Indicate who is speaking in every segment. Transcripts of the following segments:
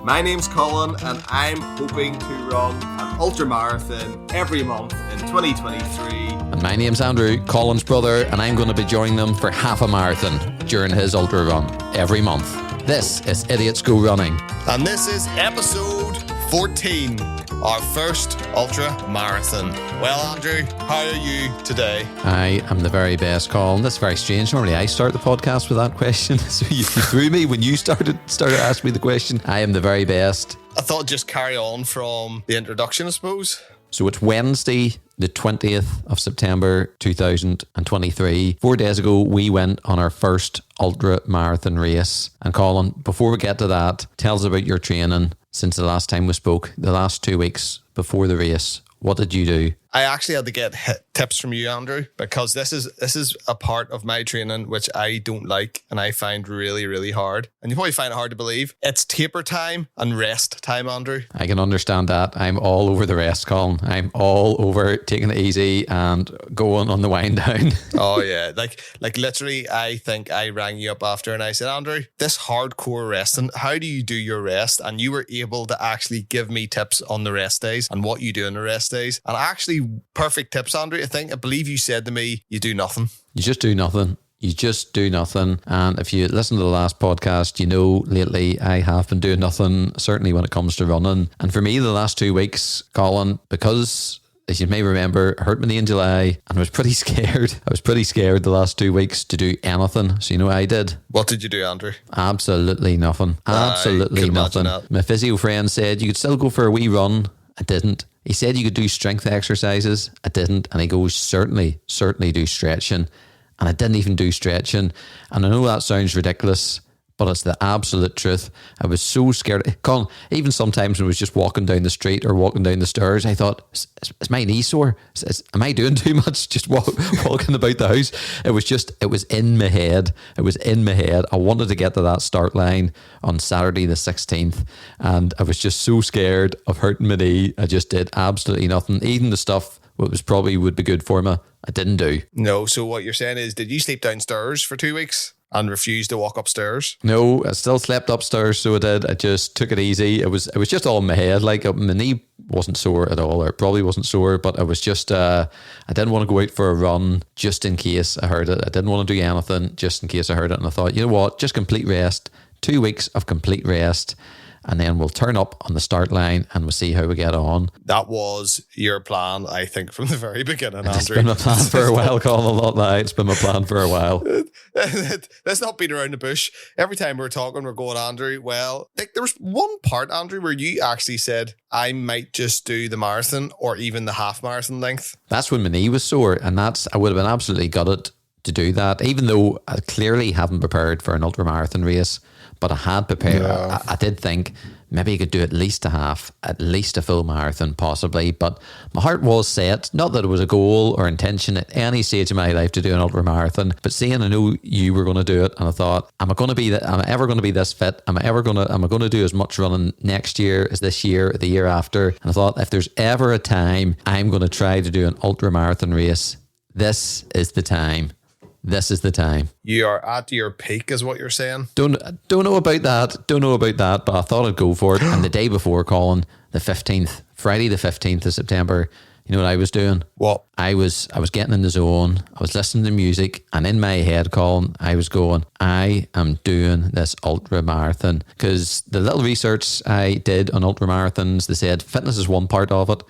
Speaker 1: My name's Colin and I'm hoping to run an ultra marathon every month in 2023.
Speaker 2: And my name's Andrew, Colin's brother, and I'm going to be joining them for half a marathon during his ultra run every month. This is Idiots Go Running.
Speaker 3: And this is episode 14, our first ultra marathon. Well, Andrew, how are you today?
Speaker 2: I am the very best, Colin. That's very strange. Normally I start the podcast with that question. So you threw me when you started asking me the question. I am the very best.
Speaker 3: I thought just carry on from the introduction, I suppose.
Speaker 2: So it's Wednesday, the 20th of September 2023. 4 days ago, we went on our first ultra marathon race. And Colin, before we get to that, tell us about your training since the last time we spoke, the last 2 weeks before the race. What did you do?
Speaker 3: I actually had to get tips from you, Andrew, because this is a part of my training which I don't like and I find really, really hard. And you probably find it hard to believe. It's taper time and rest time, Andrew.
Speaker 2: I can understand that. I'm all over the rest, Colin. I'm all over taking it easy and going on the wind down.
Speaker 3: Oh yeah, like literally, I think I rang you up after and I said, Andrew, this hardcore resting, how do you do your rest? And you were able to actually give me tips on the rest days and what you do on the rest days. And actually, perfect tips, Andrew. I believe you said to me, you do nothing.
Speaker 2: You just do nothing. You just do nothing. And if you listen to the last podcast, you know lately I have been doing nothing, certainly when it comes to running. And for me, the last 2 weeks, Colin, because as you may remember, I hurt my knee in July and I was pretty scared. I was pretty scared the last 2 weeks to do anything. So you know what I did?
Speaker 3: What did you do, Andrew?
Speaker 2: Absolutely nothing. Absolutely nothing. My physio friend said you could still go for a wee run. I didn't. He said you could do strength exercises. I didn't. And he goes, certainly do stretching. And I didn't even do stretching. And I know that sounds ridiculous, but it's the absolute truth. I was so scared. Colin, even sometimes when I was just walking down the street or walking down the stairs, I thought, is my knee sore? Am I doing too much just walking about the house? It was in my head. It was in my head. I wanted to get to that start line on Saturday the 16th. And I was just so scared of hurting my knee. I just did absolutely nothing. Even the stuff what was probably would be good for me, I didn't do.
Speaker 3: No, so what you're saying is, did you sleep downstairs for 2 weeks? And refused to walk upstairs?
Speaker 2: No, I still slept upstairs, so I did. I just took it easy. It was just all in my head. Like my knee wasn't sore at all, or it probably wasn't sore, but I was just, I didn't want to go out for a run just in case I heard it. I didn't want to do anything just in case I heard it. And I thought, you know what, just complete rest, 2 weeks of complete rest. And then we'll turn up on the start line and we'll see how we get on.
Speaker 3: That was your plan, I think, from the very beginning, Andrew.
Speaker 2: It's been my plan for a while, Colin, a lot lie. It's been my plan for a while.
Speaker 3: Let's not beat around the bush. Every time we're talking, we're going, Andrew, well, there was one part, Andrew, where you actually said, I might just do the marathon or even the half marathon length.
Speaker 2: That's when my knee was sore, and I would have been absolutely gutted to do that, even though I clearly haven't prepared for an ultra marathon race. But I had prepared. Yeah. I did think maybe I could do at least a half, at least a full marathon, possibly. But my heart was set. Not that it was a goal or intention at any stage of my life to do an ultra marathon, but seeing I knew you were going to do it, and I thought, am I ever going to be this fit? Am I going to do as much running next year as this year, or the year after? And I thought, if there's ever a time I'm going to try to do an ultra marathon race, this is the time. This is the time.
Speaker 3: You are at your peak, is what you're saying?
Speaker 2: Don't know about that, but I thought I'd go for it. And the day before, Colin, the 15th, Friday the 15th of September, you know what I was doing?
Speaker 3: What?
Speaker 2: I was getting in the zone. I was listening to music, and in my head, Colin, I was going, I am doing this ultra marathon. Because the little research I did on ultra marathons, they said fitness is one part of it,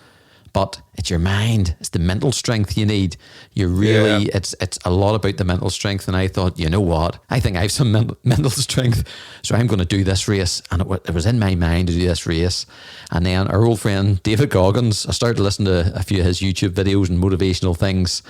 Speaker 2: but it's your mind. It's the mental strength you need. It's a lot about the mental strength. And I thought, you know what? I think I have some mental strength. So I'm going to do this race. And it was in my mind to do this race. And then our old friend, David Goggins, I started to listen to a few of his YouTube videos and motivational things.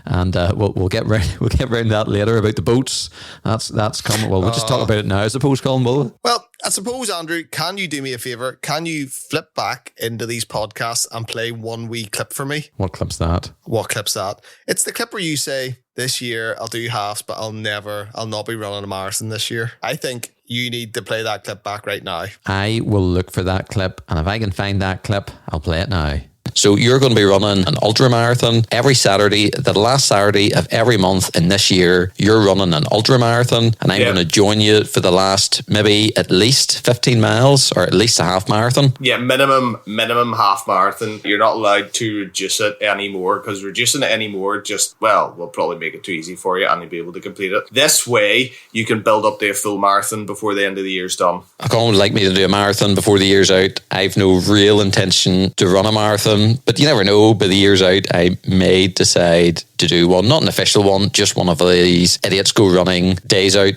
Speaker 2: And we'll get round to that later about the boats. That's coming. Well, we'll just talk about it now, I suppose, Colin, will we?
Speaker 3: Well, I suppose, Andrew, can you do me a favour? Can you flip back into these podcasts and play one wee clip for me?
Speaker 2: What clip's that?
Speaker 3: What clip's that? It's the clip where you say, this year I'll do halves, but I'll not be running a marathon this year. I think you need to play that clip back right now.
Speaker 2: I will look for that clip, and if I can find that clip, I'll play it now. So you're going to be running an ultra marathon every Saturday. The last Saturday of every month in this year, you're running an ultra marathon, and I'm going to join you for the last maybe at least 15 miles or at least a half marathon.
Speaker 1: Yeah, minimum half marathon. You're not allowed to reduce it anymore, because reducing it anymore will probably make it too easy for you and you'll be able to complete it. This way, you can build up to a full marathon before the end of the year's done. Colin
Speaker 2: would like me to do a marathon before the year's out. I've no real intention to run a marathon, but you never know. By the year's out, I may decide to do one, not an official one, just one of these idiots go running days out.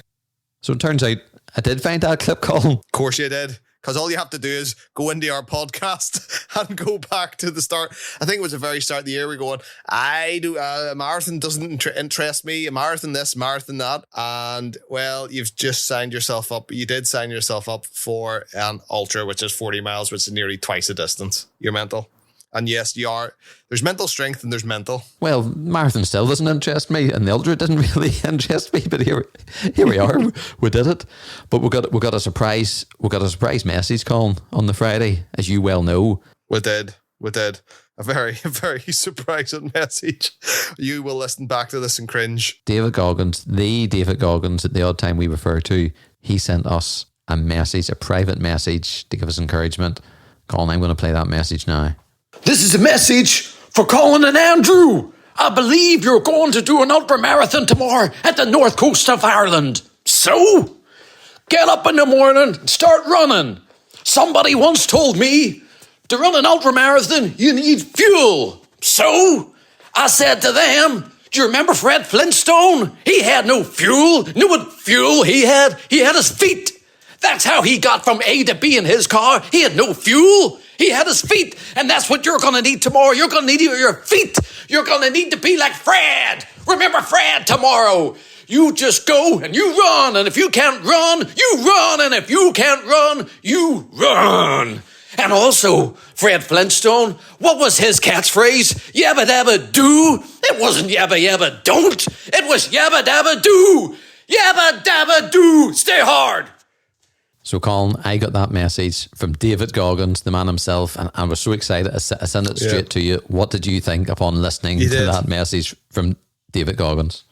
Speaker 2: So it turns out I did find that clip, Colin.
Speaker 3: Of course you did. Because all you have to do is go into our podcast and go back to the start. I think it was the very start of the year. We're going, a marathon doesn't interest me. A marathon this, marathon that. And, well, you've just signed yourself up. You did sign yourself up for an ultra, which is 40 miles, which is nearly twice the distance. You're mental. And yes, you are. There's mental strength and there's mental.
Speaker 2: Well, marathon still doesn't interest me, and the ultra didn't really interest me. But here we are. We did it. But we got a surprise. We got a surprise message, Colin, on the Friday, as you well know.
Speaker 3: We did. A very, very surprising message. You will listen back to this and cringe.
Speaker 2: David Goggins, at the odd time we refer to, he sent us a message, a private message to give us encouragement. Colin, I'm going to play that message now.
Speaker 4: This is a message for Colin and Andrew. I believe you're going to do an ultra marathon tomorrow at the north coast of Ireland. So, get up in the morning and start running. Somebody once told me to run an ultra marathon, you need fuel. So, I said to them, do you remember Fred Flintstone? He had no fuel. Knew what fuel he had? He had his feet. That's how he got from A to B in his car. He had no fuel. He had his feet. And that's what you're going to need tomorrow. You're going to need your feet. You're going to need to be like Fred. Remember Fred tomorrow. You just go and you run. And if you can't run, you run. And if you can't run, you run. And also, Fred Flintstone, what was his catchphrase? Yabba dabba do. It wasn't yabba yabba don't. It was yabba dabba do. Yabba dabba do. Stay hard.
Speaker 2: So, Colin, I got that message from David Goggins, the man himself, and I was so excited. I sent it straight to you. What did you think upon listening to that message from David Goggins?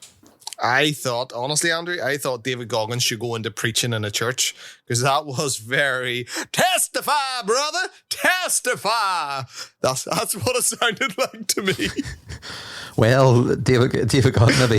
Speaker 3: I thought, honestly, Andrew, David Goggins should go into preaching in a church, because that was very, testify, brother, testify. That's what it sounded like to me.
Speaker 2: Well, David Goggins,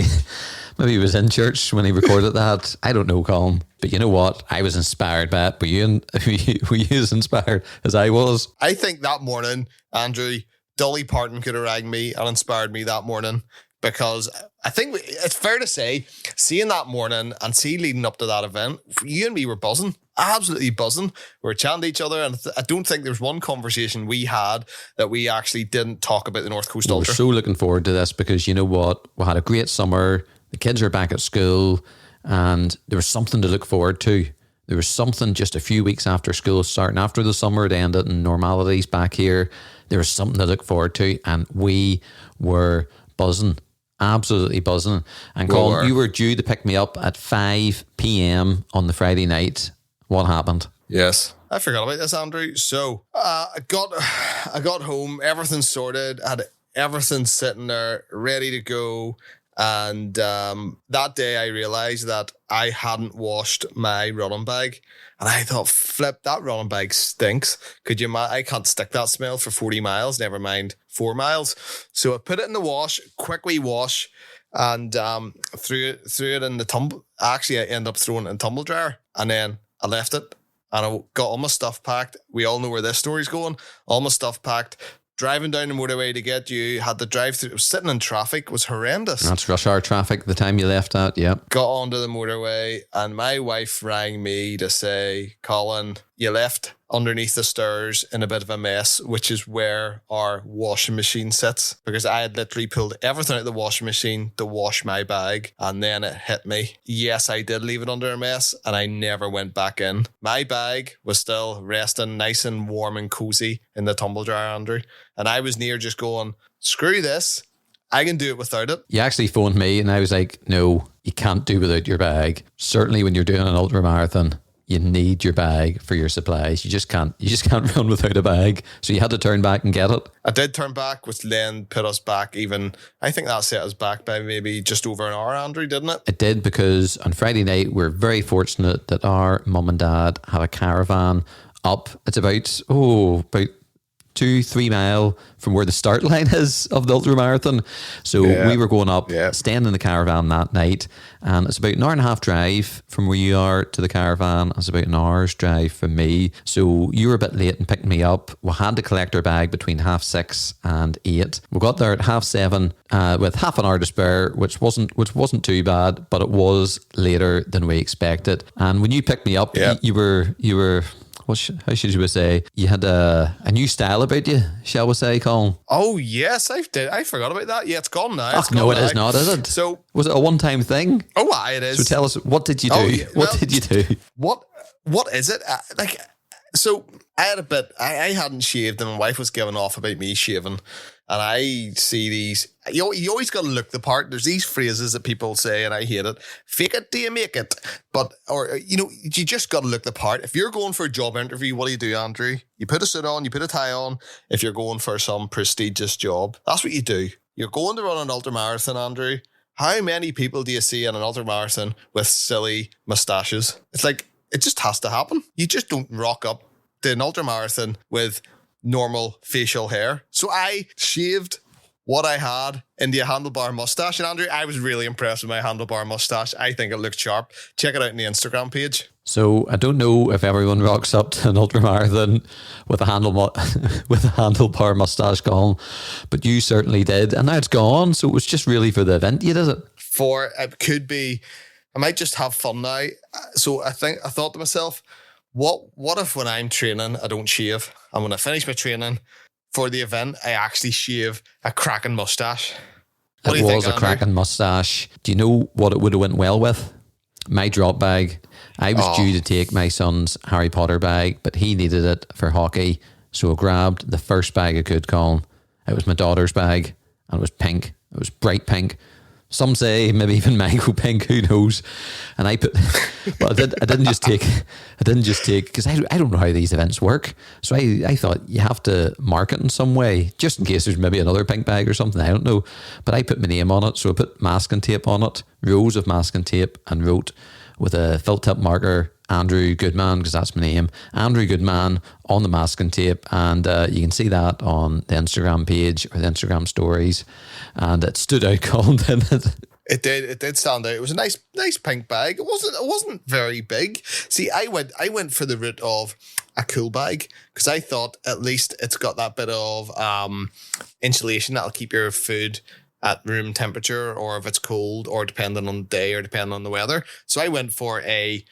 Speaker 2: maybe he was in church when he recorded that. I don't know, Colin. But you know what? I was inspired by it. Were you as inspired as I was?
Speaker 3: I think that morning, Andrew, Dolly Parton could have rang me and inspired me that morning, because I think it's fair to say, seeing that morning and leading up to that event, you and me were buzzing. Absolutely buzzing. We were chatting to each other, and I don't think there's one conversation we had that we actually didn't talk about the North Coast Ultra.
Speaker 2: We're so looking forward to this, because you know what? We had a great summer. The kids are back at school, and there was something to look forward to. There was something just a few weeks after school starting, after the summer had ended and normality's back here. There was something to look forward to, and we were buzzing. Absolutely buzzing. And Colin, you were due to pick me up at 5 p.m. on the Friday night. What happened?
Speaker 3: Yes. I forgot about this, Andrew. So I got home, everything sorted, had everything sitting there ready to go. And that day I realised that I hadn't washed my running bag. And I thought, flip, that running bag stinks. Could you imagine? I can't stick that smell for 40 miles, never mind 4 miles. So I put it in the wash, quick wee wash, and threw it in the tumble. Actually, I ended up throwing it in the tumble dryer. And then I left it, and I got all my stuff packed. We all know where this story's going. All my stuff packed. Driving down the motorway to get you, had to drive through. Sitting in traffic was horrendous.
Speaker 2: That's rush hour traffic the time you left that, yeah.
Speaker 3: Got onto the motorway, and my wife rang me to say, Colin, you left underneath the stairs in a bit of a mess, which is where our washing machine sits, because I had literally pulled everything out of the washing machine to wash my bag, and then it hit me. Yes, I did leave it under a mess, and I never went back in. My bag was still resting nice and warm and cozy in the tumble dryer, Andrew, and I was near just going, screw this, I can do it without it.
Speaker 2: You actually phoned me, and I was like, no, you can't do without your bag. Certainly when you're doing an ultra marathon, you need your bag for your supplies. You just can't run without a bag. So you had to turn back and get it.
Speaker 3: I did turn back, which then put us back even. I think that set us back by maybe just over an hour, Andrew, didn't it?
Speaker 2: It did, because on Friday night we're very fortunate that our mum and dad have a caravan up. It's about 2-3 mile from where the start line is of the ultramarathon. So we were going up, staying in the caravan that night, and it's about an hour and a half drive from where you are to the caravan. It's about an hour's drive from me. So you were a bit late in picking me up. We had to collect our bag between 6:30 and 8. We got there at 7:30 with half an hour to spare, which wasn't too bad, but it was later than we expected. And when you picked me up, you were how should we say? You had a new style about you, shall we say, Colin?
Speaker 3: Oh, yes, I forgot about that. Yeah, it's gone now.
Speaker 2: It is not, is it?
Speaker 3: So,
Speaker 2: was it a one-time thing?
Speaker 3: Oh, it is.
Speaker 2: So tell us, what did you do? What did you do?
Speaker 3: What is it? So I had I hadn't shaved, and my wife was giving off about me shaving. And I see these, you always got to look the part. There's these phrases that people say, and I hate it. Fake it till you make it. You just got to look the part. If you're going for a job interview, what do, Andrew? You put a suit on, you put a tie on. If you're going for some prestigious job, that's what you do. You're going to run an ultramarathon, Andrew. How many people do you see in an ultramarathon with silly mustaches? It's like, it just has to happen. You just don't rock up to an ultramarathon with normal facial hair. So I shaved what I had into a handlebar mustache. And Andrew, I was really impressed with my handlebar mustache. I think it looked sharp. Check it out on the Instagram page.
Speaker 2: So I don't know if everyone rocks up to an ultramarathon with a handlebar mustache, Colin, but you certainly did. And now it's gone. So it was just really for the event you did it.
Speaker 3: It could be, I might just have fun now. So I thought to myself, what if when I'm training, I don't shave? And when I finish my training for the event, I actually shave a cracking mustache?
Speaker 2: It was a cracking mustache. Do you know what it would have went well with? My drop bag. I was due to take my son's Harry Potter bag, but he needed it for hockey. So I grabbed the first bag I could, Colin. It was my daughter's bag, and it was pink. It was bright pink. Some say maybe even mango pink, who knows? And I didn't just take, because I don't know how these events work. So I thought you have to mark it in some way, just in case there's maybe another pink bag or something, I don't know. But I put my name on it, so I put masking tape on it, rows of masking tape, and wrote with a felt tip marker, Andrew Goodman, because that's my name, Andrew Goodman, on the masking tape. And you can see that on the Instagram page or the Instagram stories. And it stood out, Colin, didn't it?
Speaker 3: It did stand out. It was a nice pink bag. It wasn't very big. See, I went for the route of a cool bag, because I thought at least it's got that bit of insulation that'll keep your food at room temperature, or if it's cold, or depending on the day, or depending on the weather. So I went for a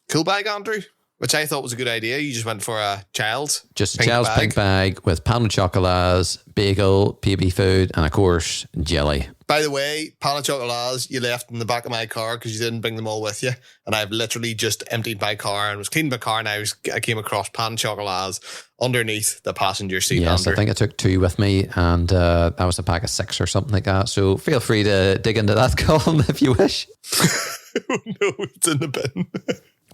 Speaker 3: cool bag, Andrew, which I thought was a good idea. You just went for a child's
Speaker 2: pink bag with pan au chocolats, bagel, baby food, and of course, jelly.
Speaker 3: By the way, pan au chocolats you left in the back of my car because you didn't bring them all with you. And I've literally just emptied my car and was cleaning my car, and I came across pan au chocolats underneath the passenger seat.
Speaker 2: Yes, Andrew. I think I took 2 with me, and that was a pack of 6 or something like that. So feel free to dig into that, Colin, if you wish.
Speaker 3: Oh, no, it's in the bin.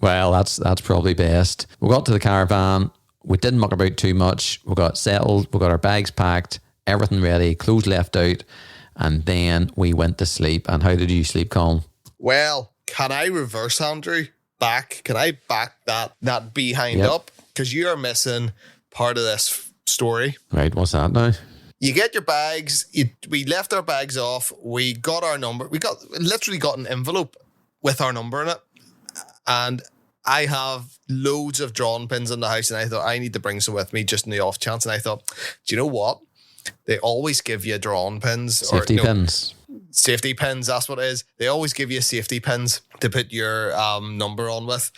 Speaker 2: Well, that's probably best. We got to the caravan. We didn't muck about too much. We got settled. We got our bags packed, everything ready, clothes left out, and then we went to sleep. And how did you sleep, Colin?
Speaker 3: Well, can I reverse, Andrew? Can I back that behind up? Because you are missing part of this story.
Speaker 2: Right, what's that now?
Speaker 3: You get your bags. We left our bags off. We got our number. We literally got an envelope with our number in it. And I have loads of drawing pins in the house, and I thought I need to bring some with me just in the off chance. And I thought, do you know what? They always give you drawing pins.
Speaker 2: Safety pins.
Speaker 3: Safety pins, that's what it is. They always give you safety pins to put your number on with.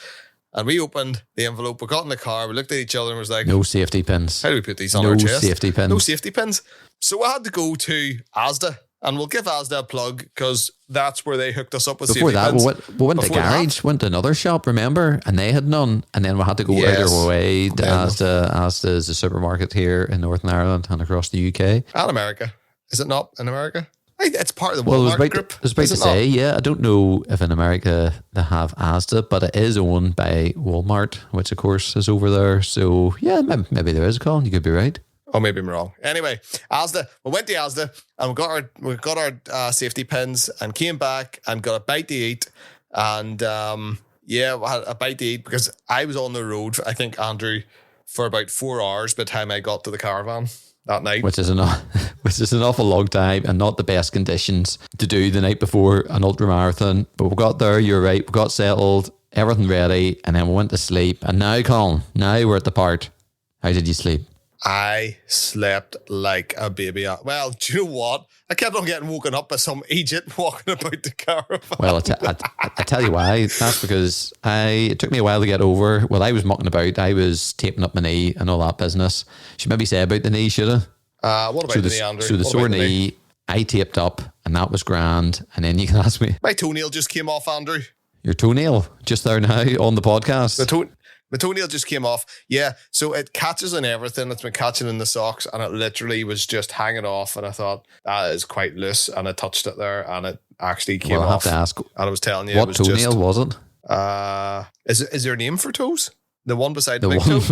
Speaker 3: And we opened the envelope, we got in the car, we looked at each other and was like,
Speaker 2: no safety pins.
Speaker 3: How do we put these on our chest?
Speaker 2: No safety pins.
Speaker 3: No safety pins. So I had to go to Asda. And we'll give Asda a plug because that's where they hooked us up with
Speaker 2: Before
Speaker 3: safety
Speaker 2: that,
Speaker 3: pins.
Speaker 2: we went to Garage, went to another shop, remember? And they had none. And then we had to go out our way to Asda. Asda is a supermarket here in Northern Ireland and across the UK.
Speaker 3: And America. Is it not in America? It's part of the
Speaker 2: Well,
Speaker 3: Walmart group.
Speaker 2: I was about to say, yeah, I don't know if in America they have Asda, but it is owned by Walmart, which of course is over there. So yeah, maybe there is a Colin. You could be right.
Speaker 3: Oh, maybe I'm wrong. Anyway, Asda. We went to Asda and we got our safety pins and came back and got a bite to eat. And yeah, we had a bite to eat because I was on the road, I think, Andrew, for about 4 hours by the time I got to the caravan that night.
Speaker 2: Which is an awful long time and not the best conditions to do the night before an ultra marathon. But we got there, you're right, we got settled, everything ready, and then we went to sleep. And now, Colin, now we're at the part. How did you sleep?
Speaker 3: I slept like a baby. Well, do you know what? I kept on getting woken up by some idiot walking about the caravan.
Speaker 2: Well, I tell you why. That's because it took me a while to get over. Well, I was mucking about. I was taping up my knee and all that business. Should maybe say about the knee, should I?
Speaker 3: What about the knee, Andrew?
Speaker 2: So the sore knee, I taped up and that was grand. And then you can ask me.
Speaker 3: My toenail just came off, Andrew.
Speaker 2: Your toenail? Just there now on the podcast?
Speaker 3: My toenail just came off. Yeah, so it catches in everything. It's been catching in the socks, and it literally was just hanging off. And I thought, that is quite loose. And I touched it there, and it actually came off.
Speaker 2: I have to ask.
Speaker 3: And I was telling you,
Speaker 2: what toenail was it?
Speaker 3: Is there a name for toes? The one beside the big toe?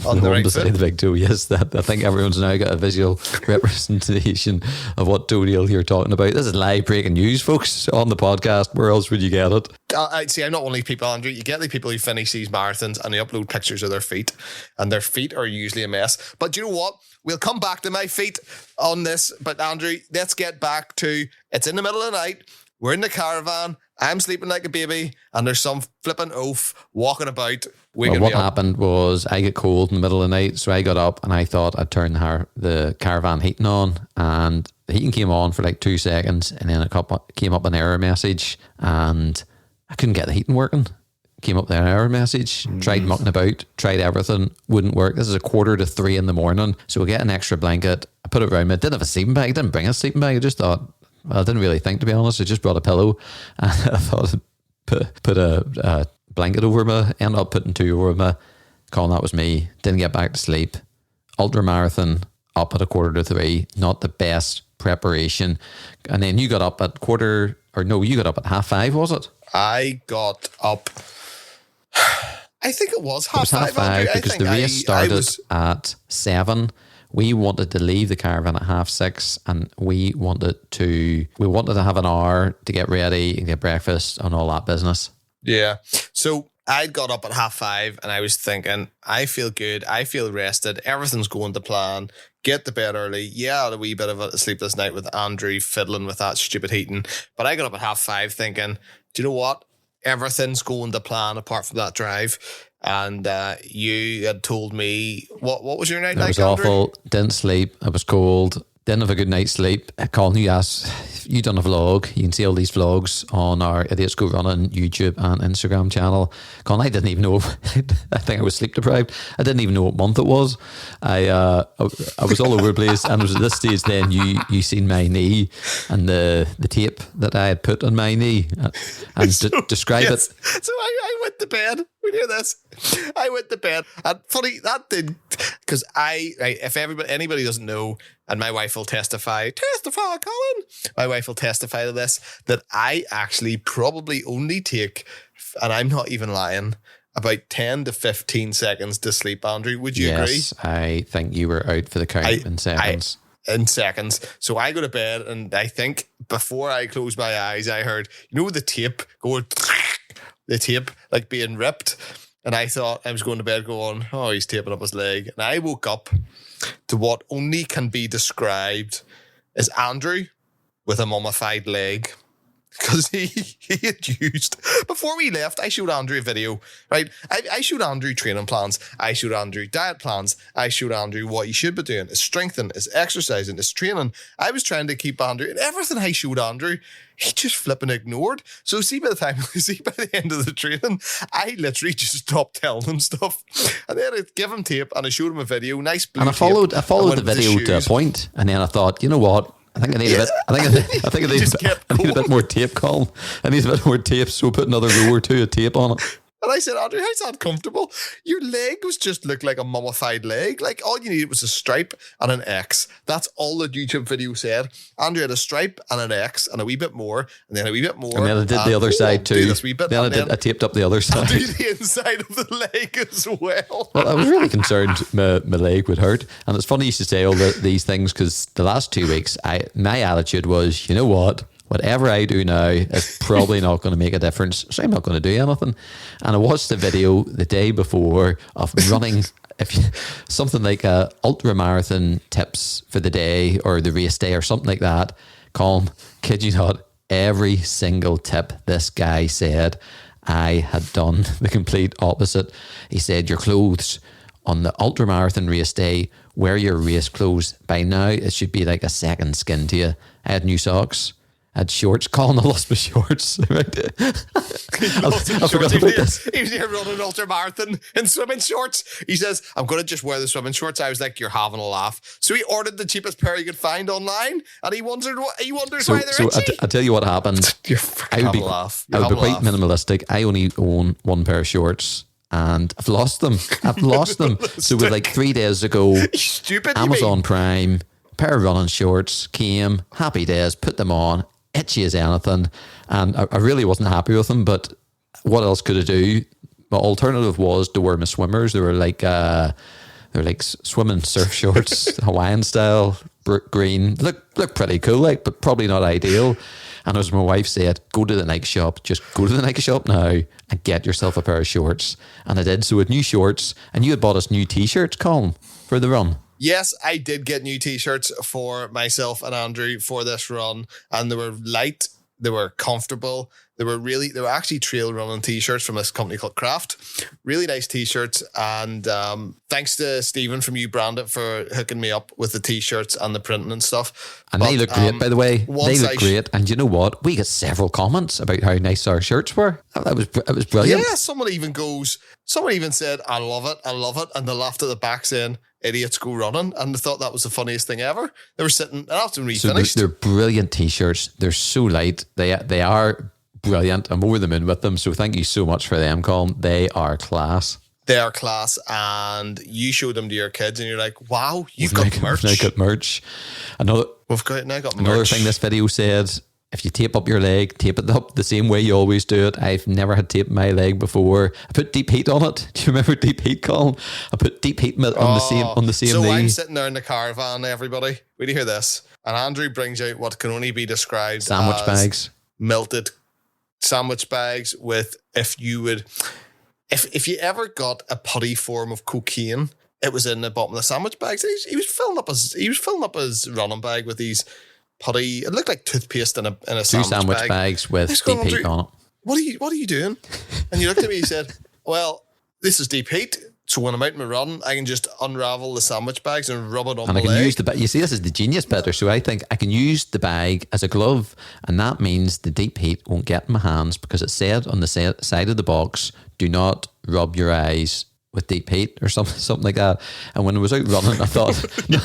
Speaker 2: On the one beside the big toe, yes. I think everyone's now got a visual representation of what toenail you're talking about. This is live breaking news, folks, on the podcast. Where else would you get it?
Speaker 3: I see, I'm not only people, Andrew. You get the people who finish these marathons and they upload pictures of their feet, and their feet are usually a mess. But you know what? We'll come back to my feet on this. But Andrew, let's get back to, it's in the middle of the night. We're in the caravan. I'm sleeping like a baby, and there's some flipping oaf walking about.
Speaker 2: What happened was I get cold in the middle of the night, so I got up and I thought I'd turn the caravan heating on, and the heating came on for like 2 seconds, and then it came up an error message, and I couldn't get the heating working. Came up the error message, tried mucking about, tried everything, wouldn't work. This is 2:45 in the morning, so I get an extra blanket, I put it around me. I didn't have a sleeping bag, I didn't bring a sleeping bag, I just thought, well, I didn't really think, to be honest. I just brought a pillow and I thought I'd put a blanket over me, ended up putting 2 over me. Colin, that was me. Didn't get back to sleep. Ultra marathon up at 2:45, not the best preparation. And then you got up at you got up at 5:30, was it?
Speaker 3: I got up, I think it was 5:30.
Speaker 2: It was 5:30 because the race started at 7. We wanted to leave the caravan at 6:30, and we wanted to have an hour to get ready and get breakfast and all that business.
Speaker 3: Yeah. So I'd got up at 5:30 and I was thinking, I feel good. I feel rested. Everything's going to plan. Get to bed early. Yeah, I had a wee bit of a sleep this night with Andrew fiddling with that stupid heating. But I got up at 5:30 thinking, do you know what? Everything's going to plan apart from that drive. And you had told me, what was your night like,
Speaker 2: It was
Speaker 3: Andrew?
Speaker 2: awful. Didn't sleep. It was cold. Didn't have a good night's sleep. Colin, you done a vlog. You can see all these vlogs on our Idiots Go Running YouTube and Instagram channel. Colin, I didn't even know. I think I was sleep deprived. I didn't even know what month it was. I was all over the place, and it was at this stage then you seen my knee and the tape that I had put on my knee and describe it.
Speaker 3: So I went to bed. We hear this. I went to bed, and funny that did, because if anybody doesn't know, and my wife will testify, Colin. My wife will testify to this, that I actually probably only take, and I'm not even lying, about 10 to 15 seconds to sleep. Andrew, would you agree?
Speaker 2: Yes, I think you were out for the count in seconds.
Speaker 3: In seconds. So I go to bed, and I think before I closed my eyes, I heard, the tape going, the tape like being ripped. And I thought I was going to bed going, oh, he's taping up his leg. And I woke up to what only can be described as Andrew with a mummified leg. Because he had used, before we left, I showed Andrew a video, right? I showed Andrew training plans. I showed Andrew diet plans. I showed Andrew what he should be doing, his strengthening, his exercising, his training. I was trying to keep Andrew, and everything I showed Andrew, he just flipping ignored. So by the end of the training, I literally just stopped telling him stuff. And then I'd give him tape, and I showed him a video, nice blue
Speaker 2: and I followed the video to a point, and then I thought, you know what? I think I need a bit. I need a bit more tape, Colin. I need a bit more tape, so we'll put another row or 2 of tape on it.
Speaker 3: And I said, Andrew, how's that comfortable? Your leg was just looked like a mummified leg. Like, all you needed was a stripe and an X. That's all the YouTube video said. Andrew had a stripe and an X and a wee bit more, and then a wee bit more.
Speaker 2: And then I did the other side too.
Speaker 3: This wee bit,
Speaker 2: I taped up the other side.
Speaker 3: Do the inside of the leg as well.
Speaker 2: Well, I was really concerned my leg would hurt. And it's funny you should say all these things, because the last 2 weeks, my attitude was, you know what? Whatever I do now is probably not going to make a difference, so I'm not going to do anything. And I watched the video the day before of running, something like a ultra marathon tips for the day or the race day or something like that. Colin, kid you not, every single tip this guy said, I had done the complete opposite. He said, your clothes on the ultra marathon race day, wear your race clothes. By now, it should be like a second skin to you. I had new socks. I had shorts. Colin, I lost my shorts. Right? I forgot about this.
Speaker 3: He was here running an ultra marathon in swimming shorts. He says, I'm going to just wear the swimming shorts. I was like, you're having a laugh. So he ordered the cheapest pair he could find online, and he wonders why they're itchy.
Speaker 2: I'll tell you what happened.
Speaker 3: I would be quite
Speaker 2: minimalistic. I only own one pair of shorts, and I've lost them. So with like 3 days ago,
Speaker 3: stupid,
Speaker 2: Amazon Prime, pair of running shorts came, happy days, put them on, itchy as anything, and I really wasn't happy with them. But what else could I do? My alternative was to wear my swimmers. They were like swimming surf shorts, Hawaiian style, green. Look pretty cool, like, but probably not ideal. And as my wife said, go to the Nike shop. Just go to the Nike shop now and get yourself a pair of shorts. And I did. So with new shorts, and you had bought us new T-shirts, Colin, for the run.
Speaker 3: Yes, I did get new T-shirts for myself and Andrew for this run, and they were light, they were comfortable, they were actually trail running T-shirts from this company called Craft. Really nice T-shirts, and thanks to Stephen from You Brand It for hooking me up with the T-shirts and the printing and stuff.
Speaker 2: And they look great, by the way. They look great, and you know what? We got several comments about how nice our shirts were. It was brilliant.
Speaker 3: Yeah, someone even said, I love it, and they laughed at the back saying, idiots go running, and they thought that was the funniest thing ever. They were sitting after we finished.
Speaker 2: They're brilliant T-shirts. They're so light. They are brilliant. I'm over the moon with them. So thank you so much for them, Colin. They are class.
Speaker 3: They are class, and you showed them to your kids, and you're like, "Wow, you've got merch."
Speaker 2: We've now got merch. Another thing this video said: if you tape up your leg, tape it up the same way you always do it. I've never had tape in my leg before. I put deep heat on it. Do you remember deep heat, Colin? I put deep heat on the same
Speaker 3: So
Speaker 2: knee.
Speaker 3: I'm sitting there in the caravan, everybody. Wait to hear this. And Andrew brings out what can only be described
Speaker 2: sandwich
Speaker 3: as
Speaker 2: bags.
Speaker 3: Melted sandwich bags with, if you ever got a putty form of cocaine, it was in the bottom of the sandwich bags. He was filling up his running bag with these putty. It looked like toothpaste in a
Speaker 2: two sandwich bags with deep heat on it.
Speaker 3: What are you doing? And you looked at me and you said, well, this is deep heat. So when I'm out in my run, I can just unravel the sandwich bags and rub it on my leg. And I can use the bag. You see, this is the genius better. So I think I can use the bag as a glove, and that means the deep heat won't get in my hands, because it said on the side of the box, do not rub your eyes with deep heat or something like that. And when I was out running, I thought, well,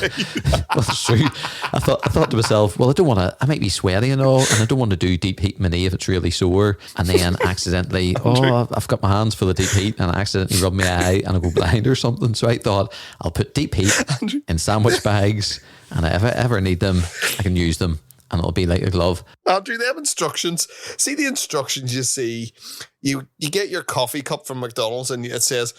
Speaker 3: it's true. I thought to myself, well, I might be sweaty and all, and I don't want to do deep heat in my knee if it's really sore. And then accidentally, I've got my hands full of deep heat, and I accidentally rub my eye and I go blind or something. So I thought, I'll put deep heat in sandwich bags, and if I ever need them, I can use them, and it'll be like a glove. Andrew, them instructions. See the instructions you see. You get your coffee cup from McDonald's, and it says,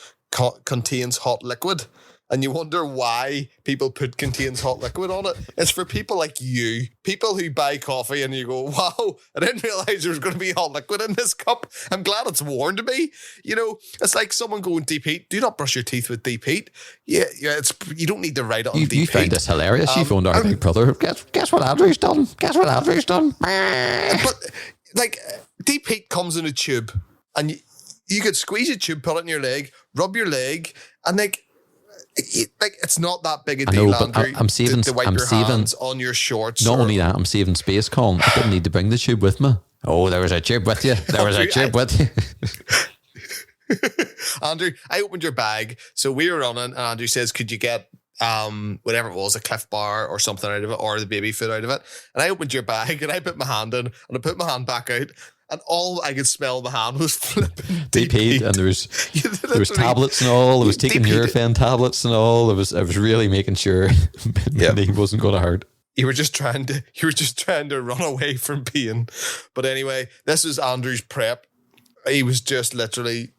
Speaker 3: contains hot liquid, and you wonder why people put contains hot liquid on it. It's for people like you, people who buy coffee and you go, wow, I didn't realize there was going to be hot liquid in this cup. I'm glad it's warned me. You know, it's like someone going deep heat. Do not brush your teeth with deep heat. Yeah, you don't need to write it on deep heat.
Speaker 2: You found this hilarious. You phoned our big brother. Guess what Andrew's done?
Speaker 3: But like, deep heat comes in a tube, and you could squeeze a tube, put it in your leg, rub your leg, and it's not that big a deal, Andrew.
Speaker 2: I'm saving.
Speaker 3: To wipe your hands on your shorts.
Speaker 2: Not only that, I'm saving space, Colin. I didn't need to bring the tube with me. Oh, there was a tube with you.
Speaker 3: Andrew, I opened your bag. So we were running, and Andrew says, could you get whatever it was, a Cliff Bar or something out of it, or the baby food out of it? And I opened your bag, and I put my hand in, and I put my hand back out, and all I could smell in my hand was flipping
Speaker 2: deep heat, and there was tablets and all. There was taking Nurofen tablets and all. I was really making sure my knee wasn't going to hurt.
Speaker 3: You were just trying to run away from pain. But anyway, this was Andrew's prep. He was just literally.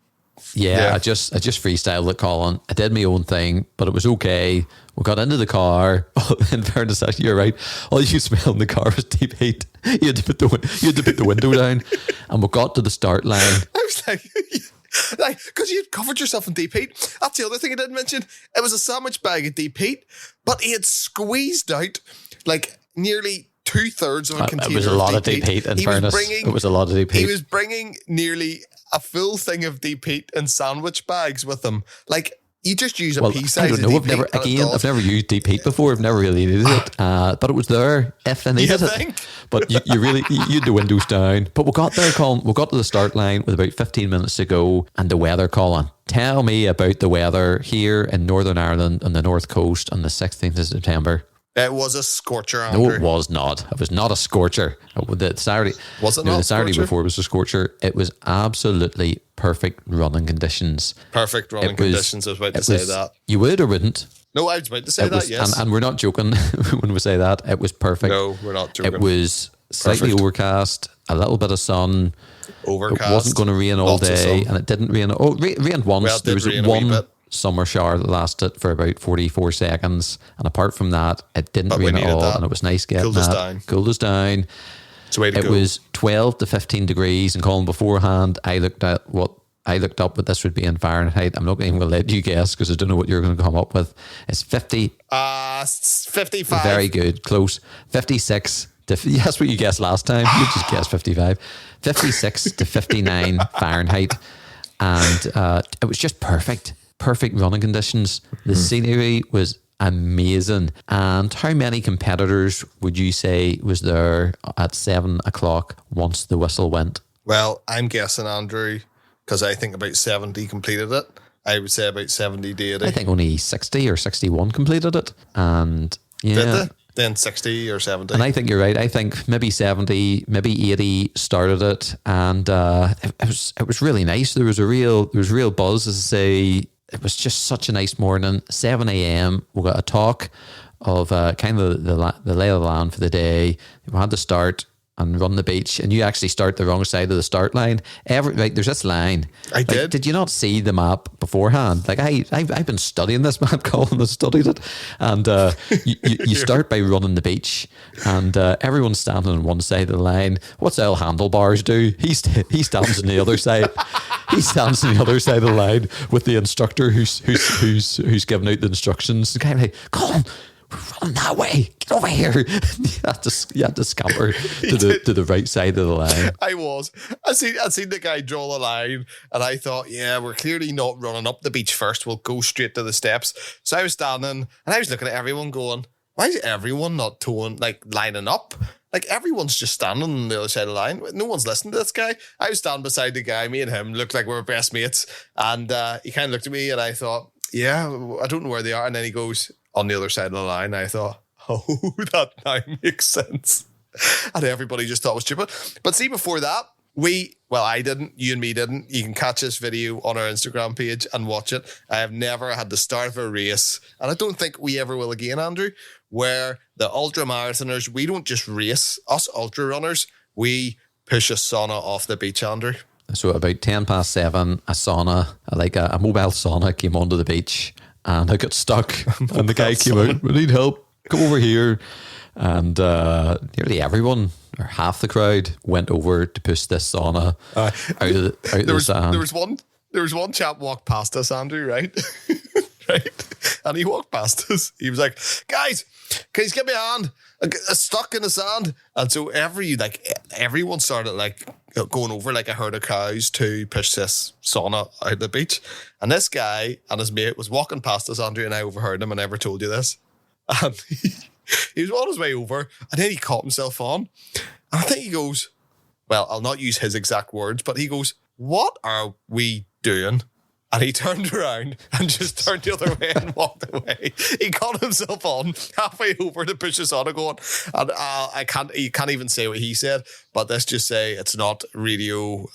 Speaker 2: Yeah, I just freestyled it, Colin. I did my own thing, but it was okay. We got into the car. In fairness, you're right. All you smelled in the car was deep heat. You had to put the window down, and we got to the start line.
Speaker 3: I was like, because you'd covered yourself in deep heat. That's the other thing I didn't mention. It was a sandwich bag of deep heat, but he had squeezed out like nearly 2/3 of a container.
Speaker 2: It was a lot of deep heat. In fairness, it was a lot of deep heat.
Speaker 3: He was bringing nearly a full thing of deep heat in sandwich bags with him. Like, you just use a pea size.
Speaker 2: I don't know. I've never used deep heat before. I've never really needed it. But it was there if I needed it. But you had the windows down. But we got there, Colin. We got to the start line with about 15 minutes to go, and the weather, Colin. Tell me about the weather here in Northern Ireland on the North Coast on the 16th of September.
Speaker 3: It was a scorcher, Andrew.
Speaker 2: No, it was not. It was not a scorcher. The Saturday,
Speaker 3: was it not?
Speaker 2: The Saturday before was a scorcher. It was absolutely perfect running conditions.
Speaker 3: Perfect running conditions. I was about to say that.
Speaker 2: You would or wouldn't?
Speaker 3: No, I was about to say that. Yes,
Speaker 2: and we're not joking when we say that. It was perfect.
Speaker 3: No, we're not joking.
Speaker 2: It was slightly overcast, a little bit of sun.
Speaker 3: Overcast.
Speaker 2: It wasn't going to rain all day, and it didn't rain. Oh, rained once.
Speaker 3: Well,
Speaker 2: there was one summer shower that lasted for about 44 seconds, and apart from that, it didn't rain at all, and it was nice getting cooled us down. It was 12 to 15 degrees, and Colin, beforehand, I looked up what this would be in Fahrenheit. I'm not even going to let you guess because I don't know what you're going to come up with. It's 50.
Speaker 3: 55.
Speaker 2: Very good, close. 56. That's what you guessed last time. You just guessed 55. 56 to 59 Fahrenheit, and it was just perfect running conditions. The scenery was amazing. And how many competitors would you say was there at 7 o'clock once the whistle went?
Speaker 3: Well, I'm guessing, Andrew, because I think about 70 completed it. I would say about 70 to 80.
Speaker 2: I think only 60 or 61 completed it. And yeah.
Speaker 3: Did they? Then 60 or 70.
Speaker 2: And I think you're right. I think maybe 70, maybe 80 started it. And it was really nice. There was real buzz, as I say. It was just such a nice morning. 7 a.m. We got a talk of kind of the lay of the land for the day. We had to start and run the beach, and you actually start the wrong side of the start line. There's this line.
Speaker 3: I did.
Speaker 2: Did you not see the map beforehand? Like I've been studying this map, Colin has studied it, and you start by running the beach, and everyone's standing on one side of the line. What's El Handlebars do? He stands on the other side. He stands on the other side of the line with the instructor who's giving out the instructions. The guy like, Colin, we're running that way. Get over here. You had to scamper to the right side of the line.
Speaker 3: I seen the guy draw the line, and I thought, yeah, we're clearly not running up the beach first. We'll go straight to the steps. So I was standing, and I was looking at everyone going, why is everyone not lining up? Like, everyone's just standing on the other side of the line. No one's listening to this guy. I was standing beside the guy. Me and him looked like we were best mates. And he kind of looked at me, and I thought, yeah, I don't know where they are. And then he goes, on the other side of the line. I thought, oh, that now makes sense. And everybody just thought it was stupid. But see, before that, I didn't, you and me didn't. You can catch this video on our Instagram page and watch it. I have never had the start of a race, and I don't think we ever will again, Andrew, where the ultra marathoners, we don't just race, us ultra runners, we push a sauna off the beach, Andrew.
Speaker 2: So about 7:10, a sauna, like a mobile sauna, came onto the beach, and I got stuck, and the guy came out, we need help, come over here. And nearly everyone, or half the crowd, went over to push this sauna out of the sand. There was one chap walked past us, Andrew, right? Right? And he walked past us. He was like, guys, can you give me a hand? I'm stuck in the sand. And so everyone started going over like a herd of cows to push this sauna out of the beach. And this guy and his mate was walking past us, Andrew, and I overheard him. I never told you this. And he was on his way over, and then he caught himself on. And I think he goes, well, I'll not use his exact words, but he goes, what are we doing?
Speaker 3: and he turned around and just turned the other way and walked away. He got himself on halfway over to push us on and going, and you can't even say what he said, but let's just say it's not radio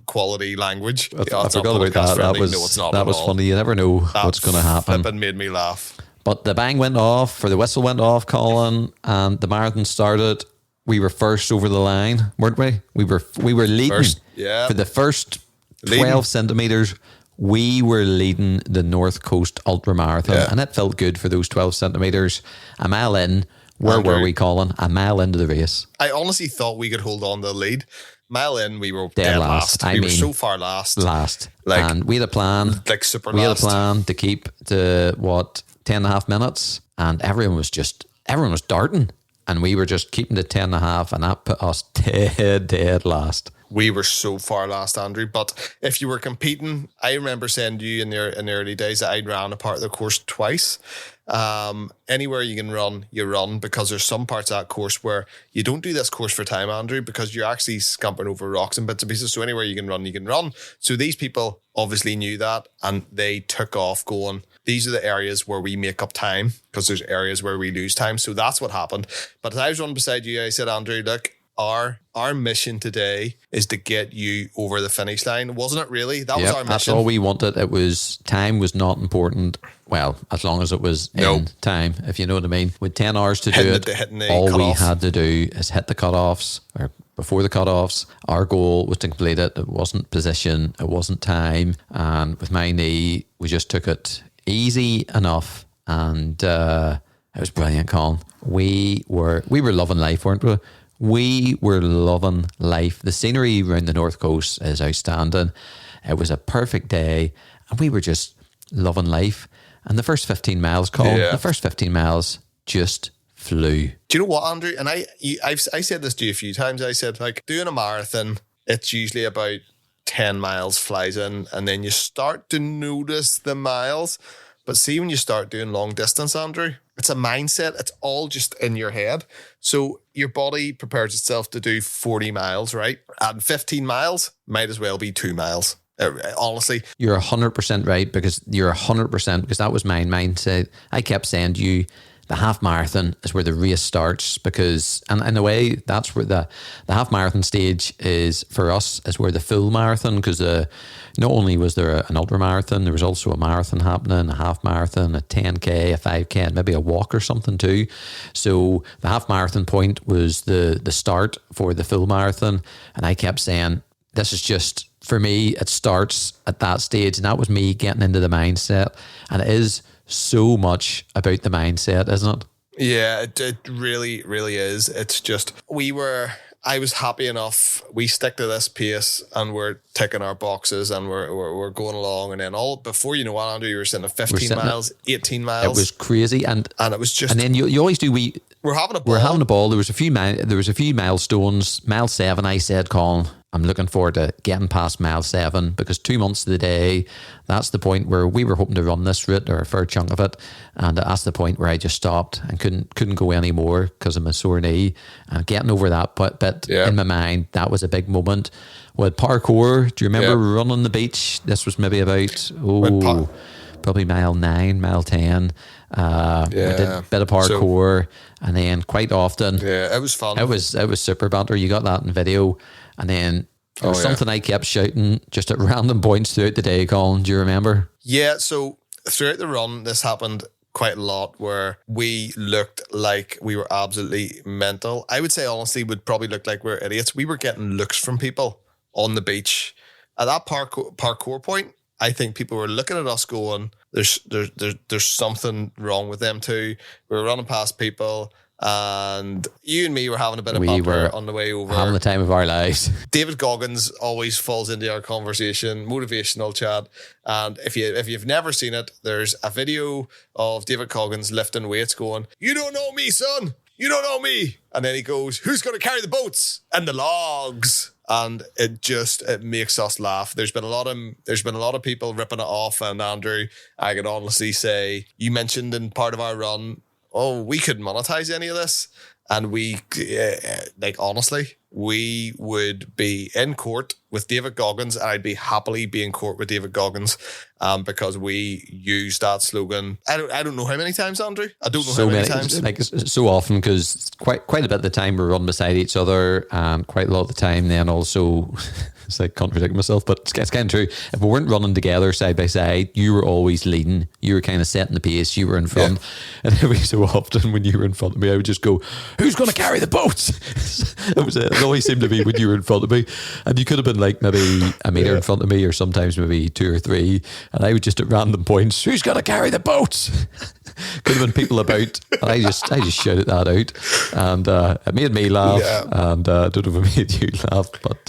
Speaker 3: quality language.
Speaker 2: I forgot about that. That was funny. You never know what's going to happen.
Speaker 3: Flipping made me laugh.
Speaker 2: But the bang went off, or the whistle went off, Colin, and the marathon started. We were first over the line, weren't we? We were leading
Speaker 3: first, yeah.
Speaker 2: For the first 12 centimetres. We were leading the North Coast Ultra Marathon, and it felt good for those 12 centimetres. A mile in, where were we, Colin? A mile into the race.
Speaker 3: I honestly thought we could hold on to the lead. Mile in, we were dead last. We were so far last.
Speaker 2: And we had a plan.
Speaker 3: Like super last.
Speaker 2: We had a plan to keep to 10.5 minutes, and everyone was darting, and we were just keeping to 10.5, and that put us dead last.
Speaker 3: We were so far last, Andrew. But if you were competing, I remember saying to you in the early days that I'd ran a part of the course twice. Anywhere you can run, you run, because there's some parts of that course where you don't do this course for time, Andrew, because you're actually scampering over rocks and bits and pieces. So anywhere you can run, you can run. So these people obviously knew that, and they took off going, these are the areas where we make up time, because there's areas where we lose time. So that's what happened. But as I was running beside you, I said, Andrew, look, our mission today is to get you over the finish line, wasn't it? Really, that was our mission.
Speaker 2: That's all we wanted. It was time was not important. Well, as long as it was in time, if you know what I mean. With 10 hours to do it, all we had to do is hit the cutoffs, or before the cutoffs. Our goal was to complete it. It wasn't position, it wasn't time, and with my knee, we just took it easy enough, and it was brilliant, Colin. We were loving life, weren't we? We were loving life. The scenery around the North Coast is outstanding. It was a perfect day, and we were just loving life. And the first 15 miles, Colin, the first 15 miles just flew.
Speaker 3: Do you know what, Andrew? And I said this to you a few times. I said, like, doing a marathon, it's usually about 10 miles flies in, and then you start to notice the miles. But see, when you start doing long distance, Andrew, it's a mindset. It's all just in your head. So your body prepares itself to do 40 miles, right? And 15 miles might as well be 2 miles. Honestly,
Speaker 2: you're 100% right, because that was my mindset. I kept saying to you, the half marathon is where the race starts, because, and in a way, that's where the half marathon stage is for us, is where the full marathon, because not only was there an ultra marathon, there was also a marathon happening, a half marathon, a 10K, a 5K, and maybe a walk or something too. So the half marathon point was the start for the full marathon. And I kept saying, this is just, for me, it starts at that stage. And that was me getting into the mindset. And it is so much about the mindset, isn't it?
Speaker 3: Yeah, it really, really is. It's just, I was happy enough. We stick to this pace, and we're ticking our boxes, and we're going along. And then before you know what, Andrew, you were sitting at 15 miles, 18 miles.
Speaker 2: It was crazy, and
Speaker 3: it was just.
Speaker 2: And then you always do. We're having a ball. We're having a ball. There was a few milestones. Mile 7, I said, Colin, I'm looking forward to getting past mile 7, because 2 months of the day, that's the point where we were hoping to run this route, or a fair chunk of it, and that's the point where I just stopped and couldn't go anymore because of my sore knee. And getting over that bit in my mind, that was a big moment. With parkour, do you remember running the beach? This was maybe about probably mile 9, mile 10. We did a bit of parkour, and then quite often,
Speaker 3: it was fun.
Speaker 2: It was super banter. You got that in video. And then there was something I kept shouting just at random points throughout the day, Colin. Do you remember?
Speaker 3: Yeah, so throughout the run, this happened quite a lot, where we looked like we were absolutely mental. I would say, honestly, we'd probably look like we're idiots. We were getting looks from people on the beach. At that parkour point, I think people were looking at us going, there's something wrong with them too. We were running past people, and you and me were having a bit of banter on the way over.
Speaker 2: Having the time of our lives.
Speaker 3: David Goggins always falls into our conversation, motivational chat. And if you've never seen it, there's a video of David Goggins lifting weights going, "You don't know me, son. You don't know me." And then he goes, "Who's going to carry the boats and the logs?" And it makes us laugh. There's been a lot of people ripping it off. And Andrew, I can honestly say, you mentioned in part of our run, we couldn't monetize any of this. And we, honestly, we would be in court with David Goggins, and I'd be happily be in court with David Goggins, because we used that slogan. I don't know how many times, Andrew. I don't know how many times.
Speaker 2: Like so often, because quite a bit of the time we're run beside each other, and quite a lot of the time then also. It's like contradicting myself, but it's kind of true. If we weren't running together side by side, you were always leading. You were kind of setting the pace. You were in front. Yeah. And every so often when you were in front of me, I would just go, who's going to carry the boats? It always seemed to be when you were in front of me. And you could have been like maybe a metre in front of me, or sometimes maybe 2 or 3. And I would just at random points, who's going to carry the boats? Could have been people about. And I just shouted that out. And it made me laugh. Yeah. And I don't know if it made you laugh. But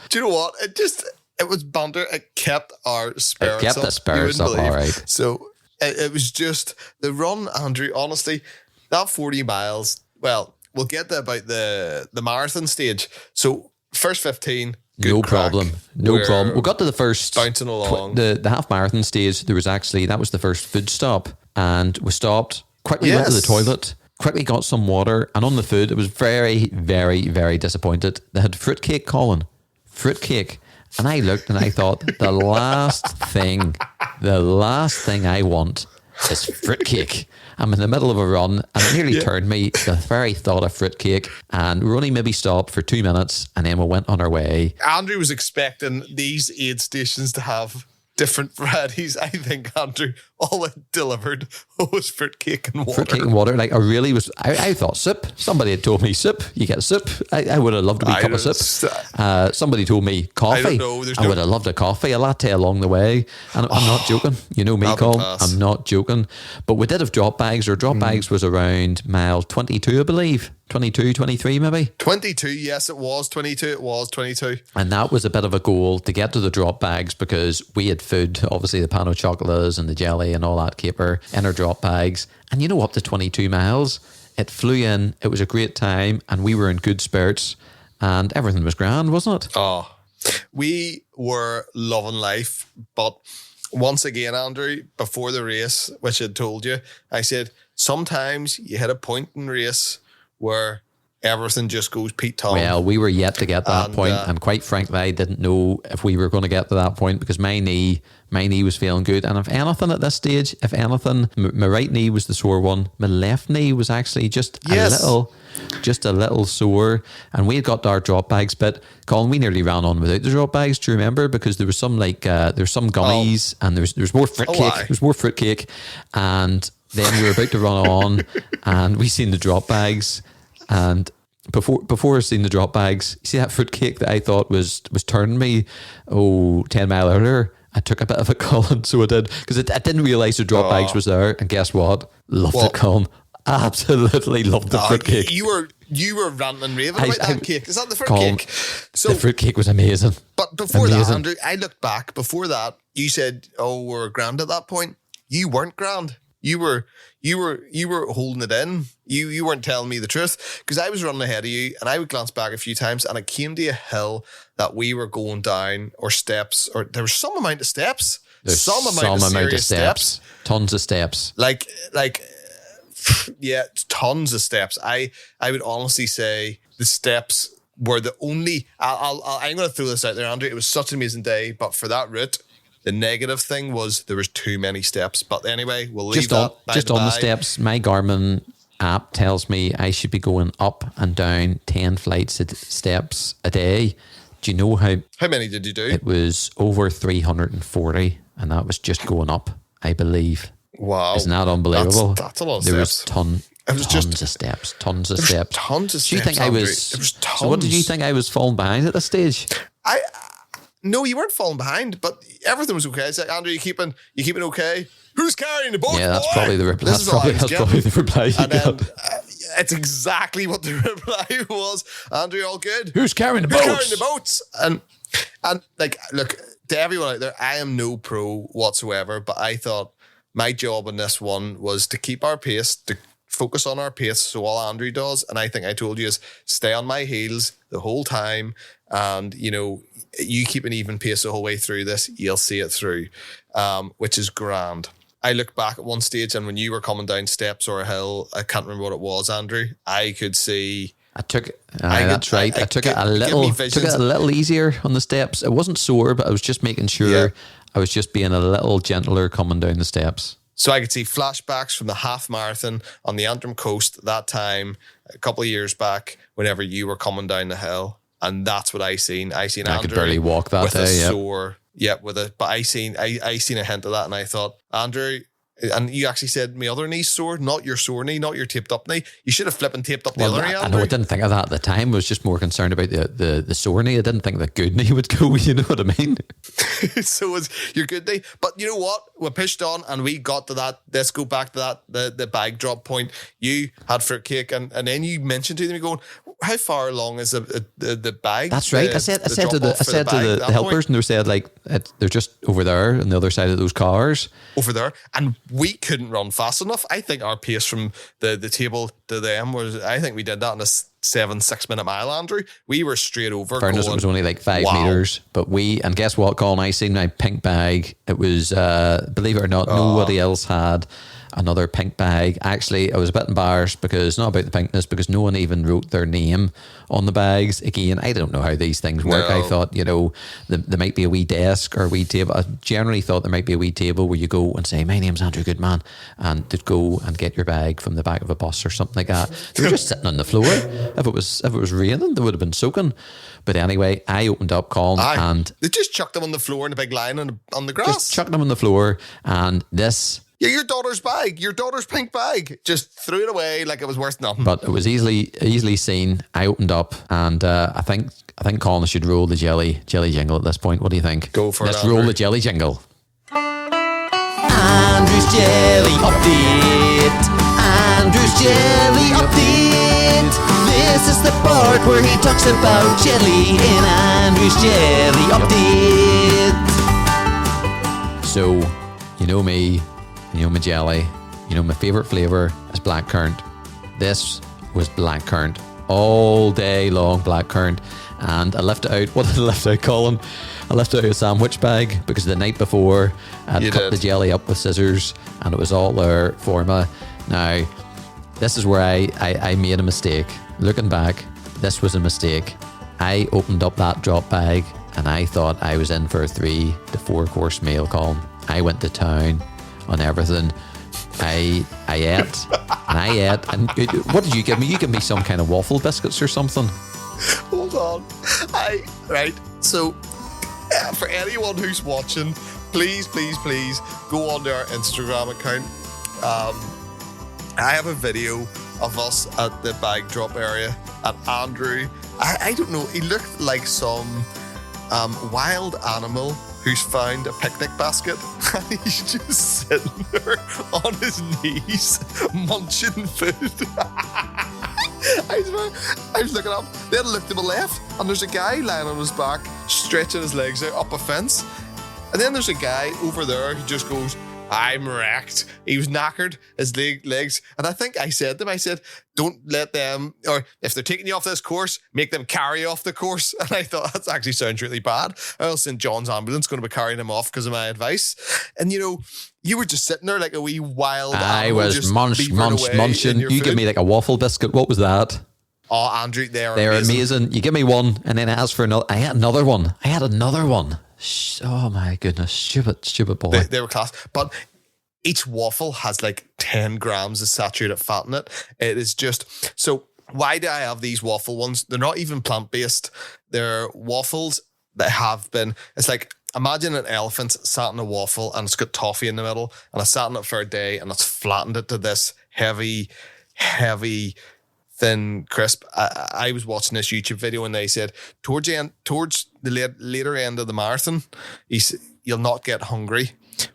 Speaker 3: do you know what? It was banter. It kept our spirits up.
Speaker 2: It kept the spirits up, all right.
Speaker 3: So it was just the run, Andrew. Honestly, that 40 miles. Well, we'll get to about the marathon stage. So first 15.
Speaker 2: No problem. No problem. We got to the first
Speaker 3: bouncing along.
Speaker 2: The half marathon stage. There was actually, that was the first food stop, and we stopped. Quickly went to the toilet. Quickly got some water, and on the food, it was very, very, very disappointed. They had fruitcake, Colin. Fruitcake. And I looked and I thought, the last thing I want is fruitcake. I'm in the middle of a run, and it nearly turned me, the very thought of fruitcake. And we only maybe stopped for 2 minutes, and then we went on our way.
Speaker 3: Andrew was expecting these aid stations to have different varieties. I think, Andrew, all it delivered was fruitcake and water.
Speaker 2: Fruitcake and water. Like, I thought soup. Somebody had told me soup. You get soup. I would have loved a wee cup of soup. Somebody told me coffee. I would have loved a coffee, a latte along the way. And I'm not joking. You know me, Colin. I'm not joking. But we did have drop bags. Our drop bags was around mile 22, I believe. 22, 23 maybe?
Speaker 3: 22, yes, it was 22. It was 22.
Speaker 2: And that was a bit of a goal to get to the drop bags, because we had food, obviously the pan au chocolates and the jelly and all that caper in our drop bags. And you know, up to 22 miles, it flew in. It was a great time, and we were in good spirits, and everything was grand, wasn't it?
Speaker 3: Oh, we were loving life. But once again, Andrew, before the race, which I told you, I said, sometimes you hit a point in race where everything just goes Pete Tom.
Speaker 2: Well, we were yet to get to that point, and quite frankly, I didn't know if we were going to get to that point, because my knee was feeling good. And if anything at this stage, my right knee was the sore one. My left knee was actually just a little sore. And we had got our drop bags, but Colin, we nearly ran on without the drop bags. Do you remember? Because there was some there's some gummies, and there's more fruitcake. There's more fruitcake, and then we were about to run on, and we seen the drop bags. And before I seen the drop bags, you see that fruitcake that I thought was turning me 10 mile earlier? I took a bit of a Colin, so I did, because I didn't realise the drop bags was there. And guess what? Loved it, Colin. Absolutely loved the fruitcake.
Speaker 3: You were ranting and raving about that cake. Is that the fruitcake?
Speaker 2: So the fruitcake was amazing.
Speaker 3: But before that, Andrew, I looked back. Before that, you said, we're grand at that point. You weren't grand. You were holding it in. You weren't telling me the truth, because I was running ahead of you, and I would glance back a few times, and it came to a hill that we were going down, or steps, or there was some amount of steps.
Speaker 2: There's some amount of steps. Tons of steps.
Speaker 3: Like yeah, tons of steps. I would honestly say the steps were the only. I'm going to throw this out there, Andrew. It was such an amazing day, but for that route, the negative thing was there was too many steps. But anyway, we'll leave that.
Speaker 2: Just on the steps, my Garmin app tells me I should be going up and down 10 flights of steps a day. Do you know how
Speaker 3: many did you do?
Speaker 2: It was over 340, and that was just going up, I believe.
Speaker 3: Wow.
Speaker 2: Isn't that unbelievable?
Speaker 3: That's a lot of
Speaker 2: steps.
Speaker 3: There was
Speaker 2: tons of steps. Tons of steps.
Speaker 3: Tons of steps.
Speaker 2: Do you think I was?
Speaker 3: There was tons.
Speaker 2: So what did you think I was falling behind at this stage?
Speaker 3: No, you weren't falling behind, but everything was okay. I said, Andrew, you keeping okay? Who's carrying the boat?
Speaker 2: Yeah, that's probably the reply. That's probably the reply you got.
Speaker 3: It's exactly what the reply was. Andrew, all good?
Speaker 2: Who's carrying the boats?
Speaker 3: Who's carrying the boats? And like, look, to everyone out there, I am no pro whatsoever, but I thought my job in this one was to keep our pace, to focus on our pace. So all Andrew does, and I think I told you, is stay on my heels the whole time, and you keep an even pace the whole way through this, you'll see it through, which is grand. I looked back at one stage, and when you were coming down steps or a hill, I can't remember what it was, Andrew. I could see.
Speaker 2: I took it a little easier on the steps. It wasn't sore, but I was just making sure I was just being a little gentler coming down the steps.
Speaker 3: So I could see flashbacks from the half marathon on the Antrim coast that time, a couple of years back, whenever you were coming down the hill. And that's what I seen. I seen Andrew
Speaker 2: could barely walk that
Speaker 3: with
Speaker 2: day,
Speaker 3: a sore. Yeah, but I seen a hint of that, and I thought, Andrew. And you actually said my other knee's sore, not your sore knee, not your taped up knee. You should have flipped and taped up the other knee,
Speaker 2: I know, I didn't think of that at the time. I was just more concerned about the sore knee. I didn't think the good knee would go, you know what I mean?
Speaker 3: So was your good knee. But you know what? We pushed on and we got to that. Let's go back to that, the bag drop point. You had fruitcake and then you mentioned to them, you're going, how far along is the bag?
Speaker 2: That's right. I said to the helpers, and they said they're just over there on the other side of those cars.
Speaker 3: Over there. And we couldn't run fast enough. I think our pace from the table to them I think we did that in a 6 minute mile, Andrew. We were straight over.
Speaker 2: Fairness, it was only like 5 meters. But and guess what, Colin? I seen my pink bag. It was, believe it or not, nobody else had another pink bag. Actually, I was a bit embarrassed because, not about the pinkness, because no one even wrote their name on the bags. Again, I don't know how these things work. No. I thought, there might be a wee desk or a wee table. I generally thought there might be a wee table where you go and say, my name's Andrew Goodman, and to go and get your bag from the back of a bus or something like that. They were just sitting on the floor. If it was raining, they would have been soaking. But anyway, I opened up, Colin, and
Speaker 3: they just chucked them on the floor in a big line on the grass.
Speaker 2: Just chucked them on the floor, and this.
Speaker 3: Yeah, your daughter's bag, your daughter's pink bag. Just threw it away like it was worth nothing.
Speaker 2: But it was easily seen. I opened up, and I think Colin should roll the jelly jingle at this point. What do you think?
Speaker 3: Go for it.
Speaker 2: Let's roll the jelly jingle. Andrew's jelly update. Andrew's jelly update. This is the part where he talks about jelly in Andrew's jelly update. So, you know me. You know my jelly. You know my favourite flavour is blackcurrant. This was blackcurrant. All day long blackcurrant. And I left it out. What did I left out, Colin? I left out a sandwich bag because the night before I'd cut the jelly up with scissors and it was all there for me. Now, this is where I made a mistake. Looking back, this was a mistake. I opened up that drop bag and I thought I was in for a 3 to 4 course meal, Colin. I went to town on everything. I ate and what did you give me? You give me some kind of waffle biscuits or something.
Speaker 3: Hold on. So for anyone who's watching, please go on to our Instagram account. I have a video of us at the bag drop area, and Andrew, I don't know, he looked like some wild animal who's found a picnic basket and he's just sitting there on his knees munching food. I was looking up, then I looked to my left and there's a guy lying on his back stretching his legs out up a fence, and then there's a guy over there who just goes, I'm wrecked. He was knackered, his legs. And I think I said to him, don't let them, or if they're taking you off this course, make them carry off the course. And I thought, that actually sounds really bad. Else St. John's ambulance going to be carrying him off because of my advice. And you were just sitting there like a wee wild animal.
Speaker 2: I was munching. You give me like a waffle biscuit. What was that?
Speaker 3: Oh, Andrew, they're
Speaker 2: amazing. You give me one and then ask for another. I had another one. Oh my goodness, stupid boy.
Speaker 3: They were class. But each waffle has like 10 grams of saturated fat in it. It is just, so why do I have these waffle ones? They're not even plant-based. They're waffles that have been, it's like, imagine an elephant sat in a waffle and it's got toffee in the middle, and I sat in it for a day and it's flattened it to this heavy, thin crisp. I was watching this YouTube video and they said towards the later end of the marathon, you'll not get hungry,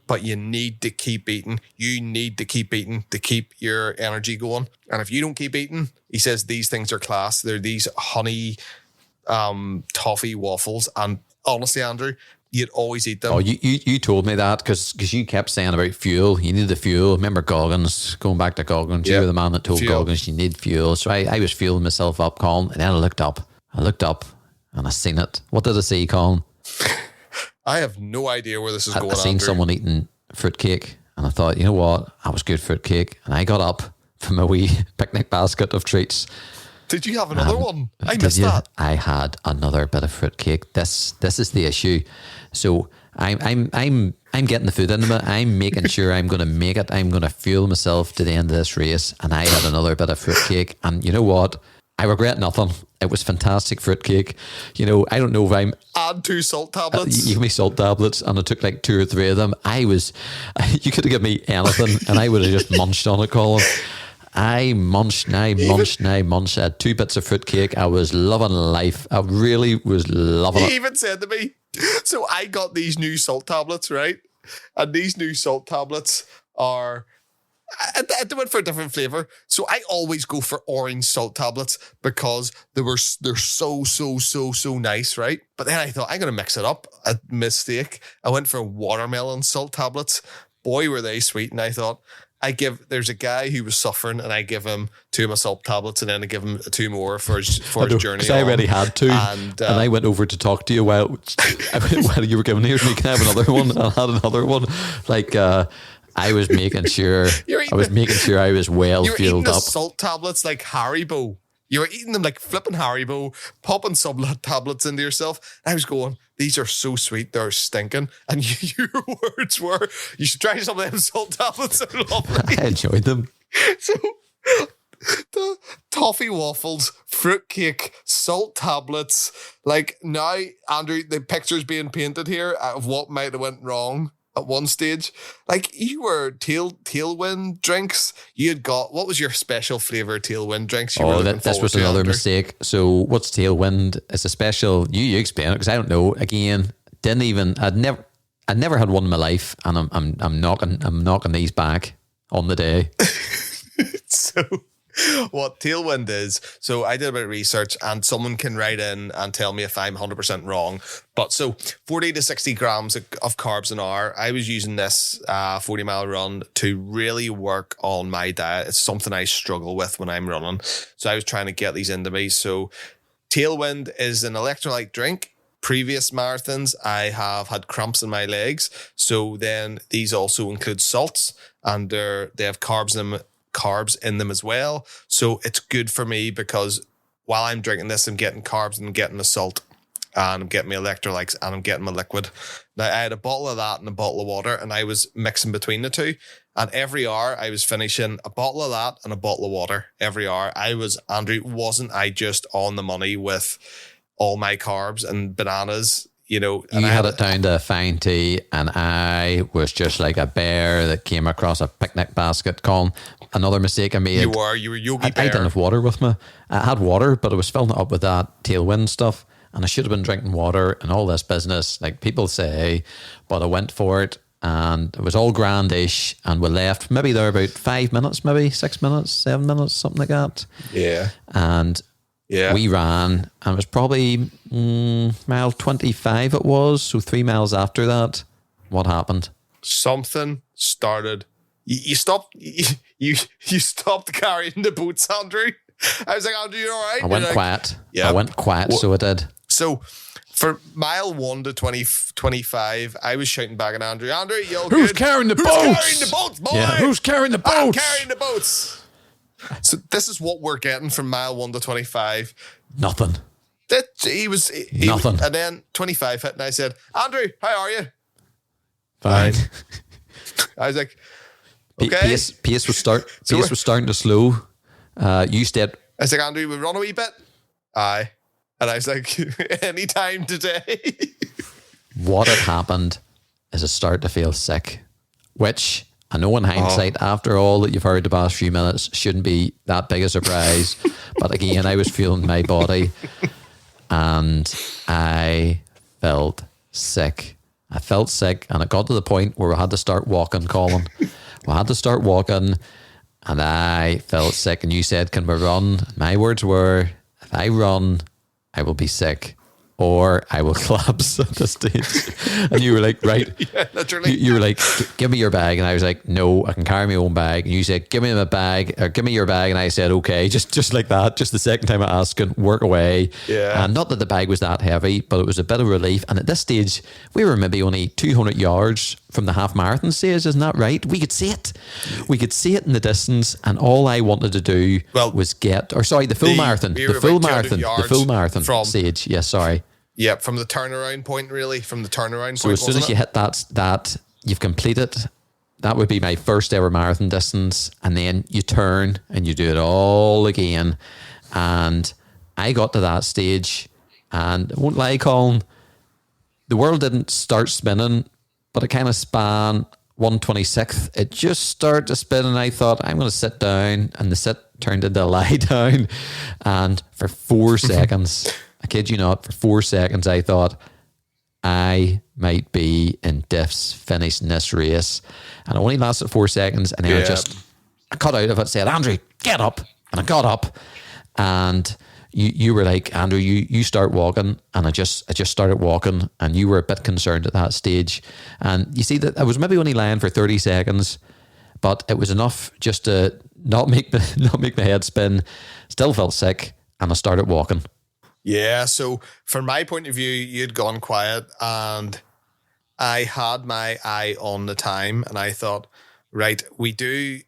Speaker 3: but you need to keep eating. You need to keep eating to keep your energy going. And if you don't keep eating, he says these things are class. They're these honey toffee waffles. And honestly, Andrew, you'd always eat them.
Speaker 2: Oh, you told me that because you kept saying about fuel. You need the fuel. Remember Goggins, going back to Goggins. You were the man that told Goggins you need fuel. So I was fueling myself up, Colin, and then I looked up and I seen it. What did I see, Colin?
Speaker 3: I have no idea where this is going,
Speaker 2: I seen
Speaker 3: Andrew.
Speaker 2: someone eating fruitcake, And I thought, you know what? I was good fruitcake. And I got up from my wee picnic basket of treats.
Speaker 3: Did you have another one? I missed that.
Speaker 2: I had another bit of fruitcake. This is the issue. So I'm getting the food into me. I'm making sure I'm going to make it. I'm going to fuel myself to the end of this race. And I had another bit of fruitcake. And you know what? I regret nothing. It was fantastic fruitcake. You know, I don't know if I'm...
Speaker 3: Add 2 salt tablets.
Speaker 2: You give me salt tablets and I took like 2 or 3 of them. You could have given me anything and I would have just munched on it, Colin. I munched. I had 2 bits of fruitcake. I was loving life. I really was loving it.
Speaker 3: He even said to me, so I got these new salt tablets, right? And these new salt tablets are... I went for a different flavour. So I always go for orange salt tablets because they're so nice, right? But then I thought, I'm going to mix it up. A mistake. I went for watermelon salt tablets. Boy, were they sweet. And I thought, there's a guy who was suffering and I give him 2 of my salt tablets and then I give him 2 more for his journey.
Speaker 2: Because I already had 2 and I went over to talk to you while you were giving, here's me, can I have another one? And I had another one. Like, I was making sure I was well fueled up.
Speaker 3: Salt tablets like Haribo. You were eating them like flipping Haribo, popping some tablets into yourself. I was going, these are so sweet, they're stinking. And your words were, you should try some of them salt tablets. They're lovely.
Speaker 2: I enjoyed them.
Speaker 3: So the toffee waffles, fruitcake, salt tablets. Like now, Andrew, the picture's being painted here of what might have went wrong at one stage. Like you were tailwind drinks. You had got, what was your special flavour tailwind drinks?
Speaker 2: This was another mistake. So what's tailwind? It's a special, you explain it because I don't know. Again, I'd never had one in my life and I'm knocking these back on the day.
Speaker 3: So what tailwind is, so I did a bit of research and someone can write in and tell me if I'm 100% wrong. But so 40 to 60 grams of carbs an hour. I was using this 40-mile run to really work on my diet. It's something I struggle with when I'm running. So I was trying to get these into me. So tailwind is an electrolyte drink. Previous marathons, I have had cramps in my legs. So then these also include salts and they have carbs in them as well. So it's good for me because while I'm drinking this, I'm getting carbs and I'm getting the salt and I'm getting my electrolytes and I'm getting my liquid. Now I had a bottle of that and a bottle of water and I was mixing between the two. And every hour I was finishing a bottle of that and a bottle of water every hour. Wasn't I just on the money with all my carbs and bananas? You know,
Speaker 2: you had it down to a fine tea, and I was just like a bear that came across a picnic basket. Colin, another mistake I made.
Speaker 3: You were Yogi Bear.
Speaker 2: I didn't have water with me. I had water, but I was filling it up with that tailwind stuff, and I should have been drinking water and all this business, like people say. But I went for it, and it was all grandish, and we left maybe there about 5 minutes, maybe 6 minutes, 7 minutes, something like that.
Speaker 3: Yeah,
Speaker 2: and. Yeah, we ran, and it was probably mile 25 it was, so 3 miles after that, what happened?
Speaker 3: Something started. You stopped carrying the boots, Andrew. I was like, Andrew, you all right?
Speaker 2: I went quiet.
Speaker 3: Yeah.
Speaker 2: I went quiet, so I did.
Speaker 3: So for mile 1 to 25, I was shouting back at Andrew, you all
Speaker 4: Who's
Speaker 3: good?
Speaker 4: carrying the boats?
Speaker 3: Who's carrying the boats, boy?
Speaker 2: Yeah.
Speaker 4: Who's carrying the boats?
Speaker 3: I'm carrying the boats. So this is what we're getting from mile 1 to 25.
Speaker 2: Nothing.
Speaker 3: Nothing. And then 25 hit and I said, Andrew, how are you?
Speaker 2: Fine.
Speaker 3: I was like, okay.
Speaker 2: Pace was starting to slow. You stayed.
Speaker 3: I was like, Andrew, we run a wee bit? Aye. And I was like, anytime today.
Speaker 2: What had happened is I started to feel sick, which I know in hindsight, after all that you've heard the past few minutes, shouldn't be that big a surprise. But again, I was feeling my body and I felt sick. I felt sick and it got to the point where we had to start walking, Colin. We had to start walking and I felt sick. And you said, can we run? My words were, if I run, I will be sick. Or I will collapse at this stage. And you were like, right.
Speaker 3: Yeah, literally.
Speaker 2: You were like, give me your bag. And I was like, no, I can carry my own bag. And you said, give me my bag, or give me your bag. And I said, okay, just like that. Just the second time I asked, work away.
Speaker 3: Yeah.
Speaker 2: And not that the bag was that heavy, but it was a bit of relief. And at this stage, we were maybe only 200 yards from the half marathon stage, isn't that right? We could see it. We could see it in the distance, and all I wanted to do was the full marathon. The full marathon stage. Yes, sorry.
Speaker 3: Yeah, from the turnaround point, really. From the turnaround point.
Speaker 2: So as soon as you hit that you've completed. That would be my first ever marathon distance. And then you turn and you do it all again. And I got to that stage, and I won't lie, Colin, the world didn't start spinning, but it kind of span 126th. It just started to spin, and I thought, I'm going to sit down, and the sit turned into a lie down. And for 4 seconds, I kid you not, for 4 seconds, I thought, I might be in diffs finishing this race. And it only lasted 4 seconds, and then I cut out of it, said, Andrew, get up. And I got up, and you were like, Andrew, you start walking. And I just started walking, and you were a bit concerned at that stage. And you see that I was maybe only lying for 30 seconds, but it was enough just to not make my head spin. Still felt sick, and I started walking.
Speaker 3: Yeah, so from my point of view, you'd gone quiet, and I had my eye on the time, and I thought, right, we do,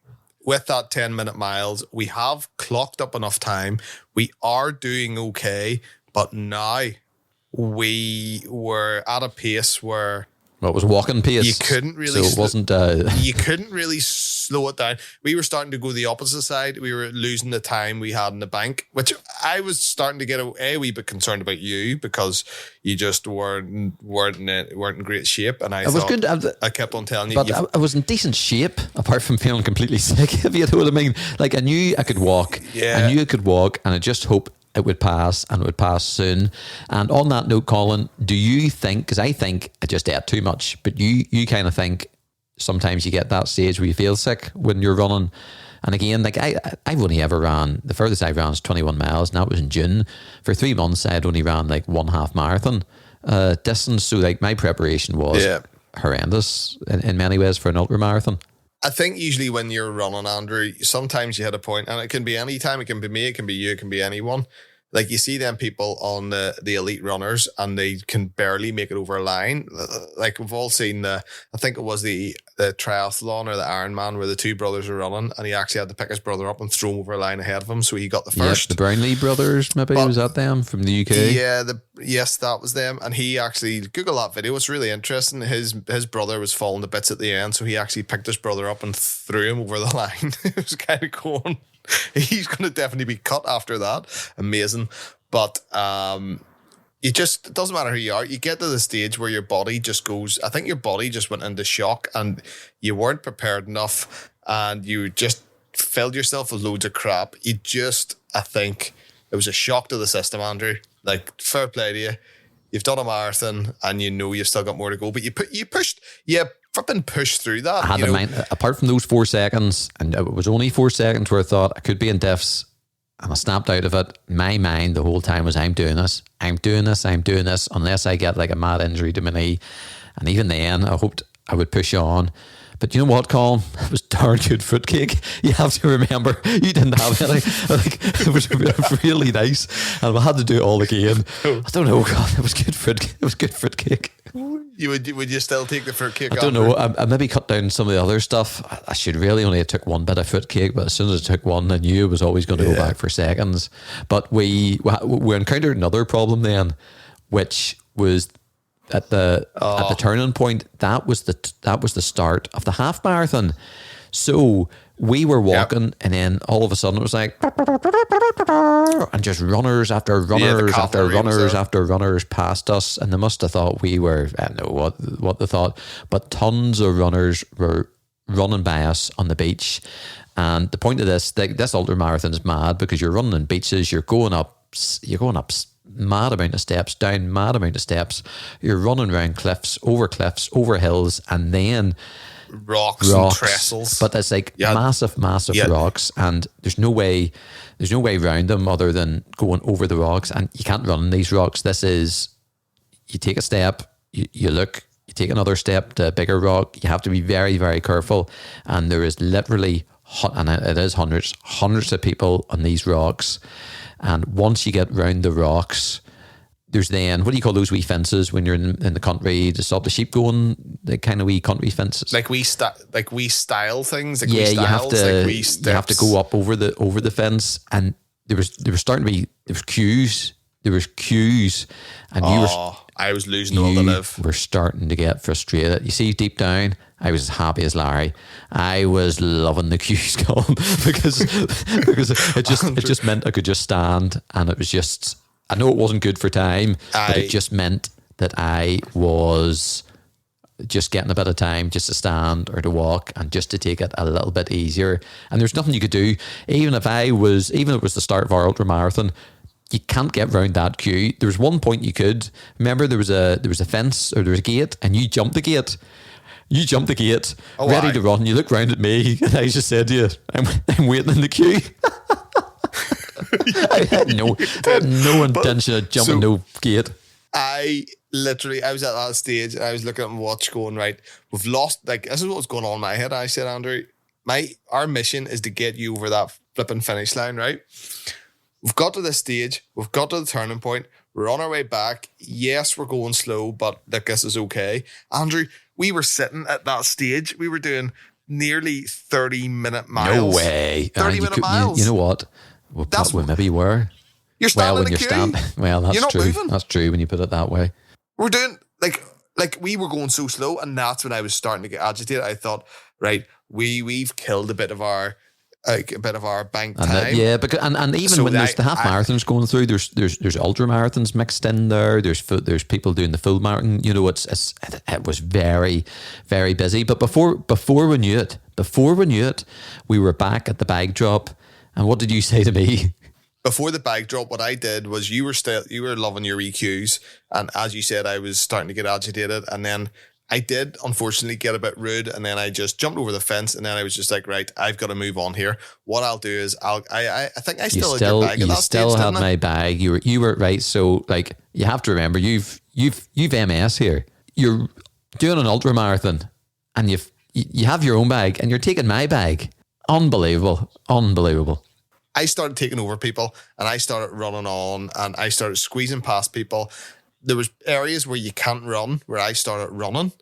Speaker 3: with that 10-minute miles, we have clocked up enough time. We are doing okay, but now we were at a pace where...
Speaker 2: Well, it was walking pace.
Speaker 3: You couldn't really...
Speaker 2: So it wasn't...
Speaker 3: You couldn't really slow it down. We were starting to go the opposite side. We were losing the time we had in the bank, which I was starting to get a wee bit concerned about you, because you just weren't in great shape. And I kept on telling you...
Speaker 2: But I was in decent shape, apart from feeling completely sick, if you know what I mean. Like, I knew I could walk.
Speaker 3: Yeah.
Speaker 2: I knew I could walk, and I just hoped it would pass, and it would pass soon. And on that note, Colin, do you think, because I think I just ate too much, but you kind of think sometimes you get that stage where you feel sick when you're running. And again, like I've only ever ran, the furthest I ran was 21 miles, and that was in June. For 3 months, I had only ran like one half marathon distance. So like my preparation was horrendous in many ways for an ultra marathon.
Speaker 3: I think usually when you're running, Andrew, sometimes you hit a point, and it can be any time. It can be me, it can be you, it can be anyone. Like, you see them people on the elite runners, and they can barely make it over a line. Like, we've all seen I think it was the triathlon or the Ironman where the two brothers were running, and he actually had to pick his brother up and throw him over a line ahead of him, so he got the first.
Speaker 2: Yep, the Brownlee brothers, maybe, was that them from the UK?
Speaker 3: Yeah, yes, that was them. And he actually, Google that video, it's really interesting. His brother was falling to bits at the end, so he actually picked his brother up and threw him over the line. It was kind of cool. He's going to definitely be cut after that. Amazing. But it doesn't matter who you are. You get to the stage where your body just goes, I think your body just went into shock, and you weren't prepared enough, and you just filled yourself with loads of crap. I think it was a shock to the system, Andrew. Like, fair play to you. You've done a marathon, and you know you've still got more to go, but you flipping pushed through that.
Speaker 2: I had in mind, apart from those 4 seconds, and it was only 4 seconds where I thought I could be in diffs, and I snapped out of it. My mind the whole time was, I'm doing this, unless I get like a mad injury to my knee. And even then, I hoped I would push on. But you know what, Colin? It was darn good fruitcake. You have to remember, you didn't have any. Like, it was really nice, and I had to do it all again. I don't know, God, it was good fruitcake. It was good fruitcake.
Speaker 3: Would you still take the fruitcake?
Speaker 2: I don't know. I maybe cut down some of the other stuff. I should really only have took one bit of fruitcake, but as soon as I took one, I knew it was always going to go back for seconds. But we encountered another problem then, which was at the turning point. That was the start of the half marathon. So we were walking, and then all of a sudden it was like, and just runners after runners after runners after runners passed us, and they must have thought we were, I don't know what they thought, but tons of runners were running by us on the beach. And the point of this ultra marathon is mad, because you're running in beaches, you're going up mad amount of steps, down mad amount of steps, you're running around cliffs, over hills, and then
Speaker 3: rocks and trestles.
Speaker 2: But it's like massive rocks, and there's no way around them other than going over the rocks, and you can't run in these rocks. This is, you take a step, you look, you take another step to a bigger rock. You have to be very, very careful, and there is literally, and it is hundreds of people on these rocks. And once you get round the rocks, there's then, what do you call those wee fences when you're in the country to stop the sheep going? The kind of wee country fences.
Speaker 3: Like we style things. Like
Speaker 2: yeah,
Speaker 3: we styles,
Speaker 2: you have to go up over the fence, and there was starting to be queues. There was queues, and
Speaker 3: I was losing all to live.
Speaker 2: We're starting to get frustrated. You see, deep down, I was as happy as Larry. I was loving the queues going because it just meant I could just stand, and it was just. I know it wasn't good for time, but it just meant that I was just getting a bit of time just to stand or to walk and just to take it a little bit easier. And there's nothing you could do, even if it was the start of our ultra marathon. You can't get round that queue. There was one point you could. Remember, there was a fence or there was a gate, and you jumped the gate. Ready to run. You looked round at me, and I just said to you, "I'm waiting in the queue." I had no intention of jumping no gate.
Speaker 3: I was at that stage, and I was looking at my watch going, right, we've lost, like, this is what was going on in my head. I said, Andrew, our mission is to get you over that flipping finish line, right? We've got to this stage, we've got to the turning point, we're on our way back. Yes, we're going slow, but like, this is okay. Andrew, we were sitting at that stage, we were doing nearly 30-minute miles.
Speaker 2: No way.
Speaker 3: 30-minute miles.
Speaker 2: You know what? We maybe were.
Speaker 3: You're standing in the
Speaker 2: queue. Well, that's true.
Speaker 3: Moving.
Speaker 2: That's true when you put it that way.
Speaker 3: We're doing like we were going so slow, and that's when I was starting to get agitated. I thought, right, we've killed a bit of our bank time.
Speaker 2: Because even
Speaker 3: so
Speaker 2: when there's the half marathons going through, there's ultra marathons mixed in there. There's people doing the full marathon. You know, it was very, very busy. But before we knew it, we were back at the bag drop. And what did you say to me?
Speaker 3: Before the bag drop, what I did was you were loving your EQs, and as you said, I was starting to get agitated, and then I did unfortunately get a bit rude, and then I just jumped over the fence, and then I was just like, right, I've got to move on here. What I'll do is I think I still had your bag at that stage. You still had
Speaker 2: my bag. You were right. So like, you have to remember, you've MS here. You're doing an ultra marathon, and you have your own bag, and you're taking my bag. Unbelievable.
Speaker 3: I started taking over people, and I started running on, and I started squeezing past people. There was areas where you can't run, where I started running,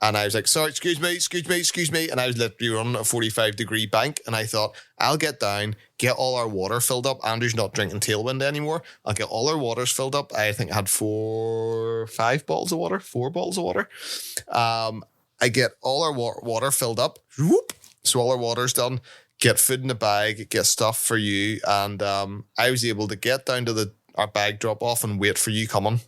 Speaker 3: and I was like, sorry, excuse me. And I was literally running a 45-degree bank, and I thought, I'll get down, get all our water filled up. Andrew's not drinking Tailwind anymore. I'll get all our waters filled up. I think I had 4 bottles of water. I get all our water filled up. Whoop. So all our water's done. Get food in the bag, get stuff for you. And I was able to get down to our bag drop off and wait for you coming.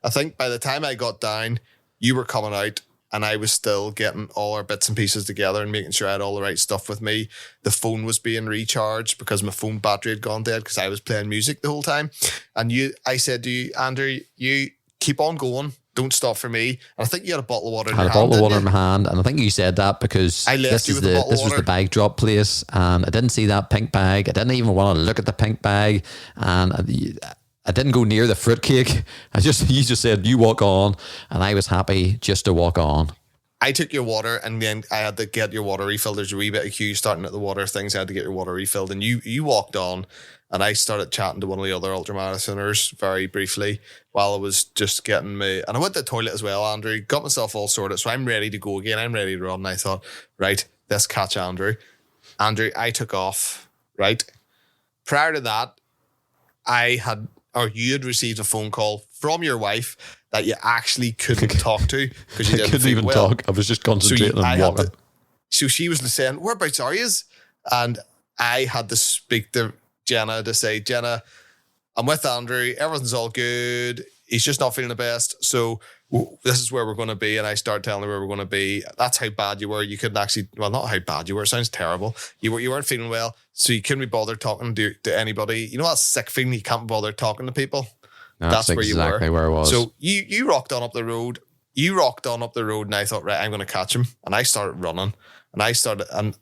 Speaker 3: I think by the time I got down, you were coming out, and I was still getting all our bits and pieces together and making sure I had all the right stuff with me. The phone was being recharged because my phone battery had gone dead because I was playing music the whole time. And I said to you, Andrew, you keep on going. Don't stop for me. And I think you had a bottle of water in your hand.
Speaker 2: I had a bottle of water in my hand, and I think you said that because this was the bag drop place, and I didn't see that pink bag. I didn't even want to look at the pink bag, and I didn't go near the fruitcake. You just said, you walk on, and I was happy just to walk on.
Speaker 3: I took your water, and then I had to get your water refilled. There's a wee bit of queue starting at the water things. I had to get your water refilled, and you walked on, and I started chatting to one of the other ultramarathoners very briefly while I was just getting me. And I went to the toilet as well, Andrew. Got myself all sorted, so I'm ready to go again. I'm ready to run. And I thought, right, let's catch Andrew. Andrew, I took off, right? Prior to that, you had received a phone call from your wife that you actually couldn't talk to because you didn't
Speaker 2: couldn't even talk. I was just concentrating on walking.
Speaker 3: So she was saying, whereabouts are you? And I had to speak to Jenna to say, Jenna, I'm with Andrew. Everything's all good. He's just not feeling the best. So this is where we're going to be. And I started telling her where we're going to be. That's how bad you were. You couldn't actually, well, not how bad you were. It sounds terrible. You weren't feeling well. So you couldn't be bothered talking to anybody. You know that sick feeling you can't be bothered talking to people? That's where you were.
Speaker 2: Exactly where I was.
Speaker 3: So you rocked on up the road. And I thought, right, I'm going to catch him. And I started running. And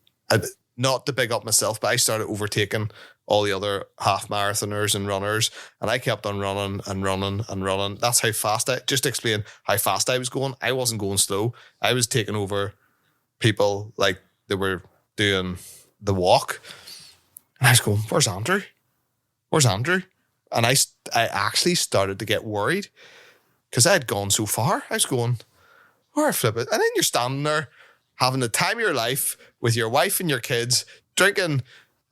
Speaker 3: not to big up myself, but I started overtaking all the other half marathoners and runners, and I kept on running and running and running. That's how fast just to explain how fast I was going. I wasn't going slow. I was taking over people like they were doing the walk. And I was going, where's Andrew? And I actually started to get worried because I had gone so far. I was going, where flip it? And then you're standing there having the time of your life with your wife and your kids, drinking,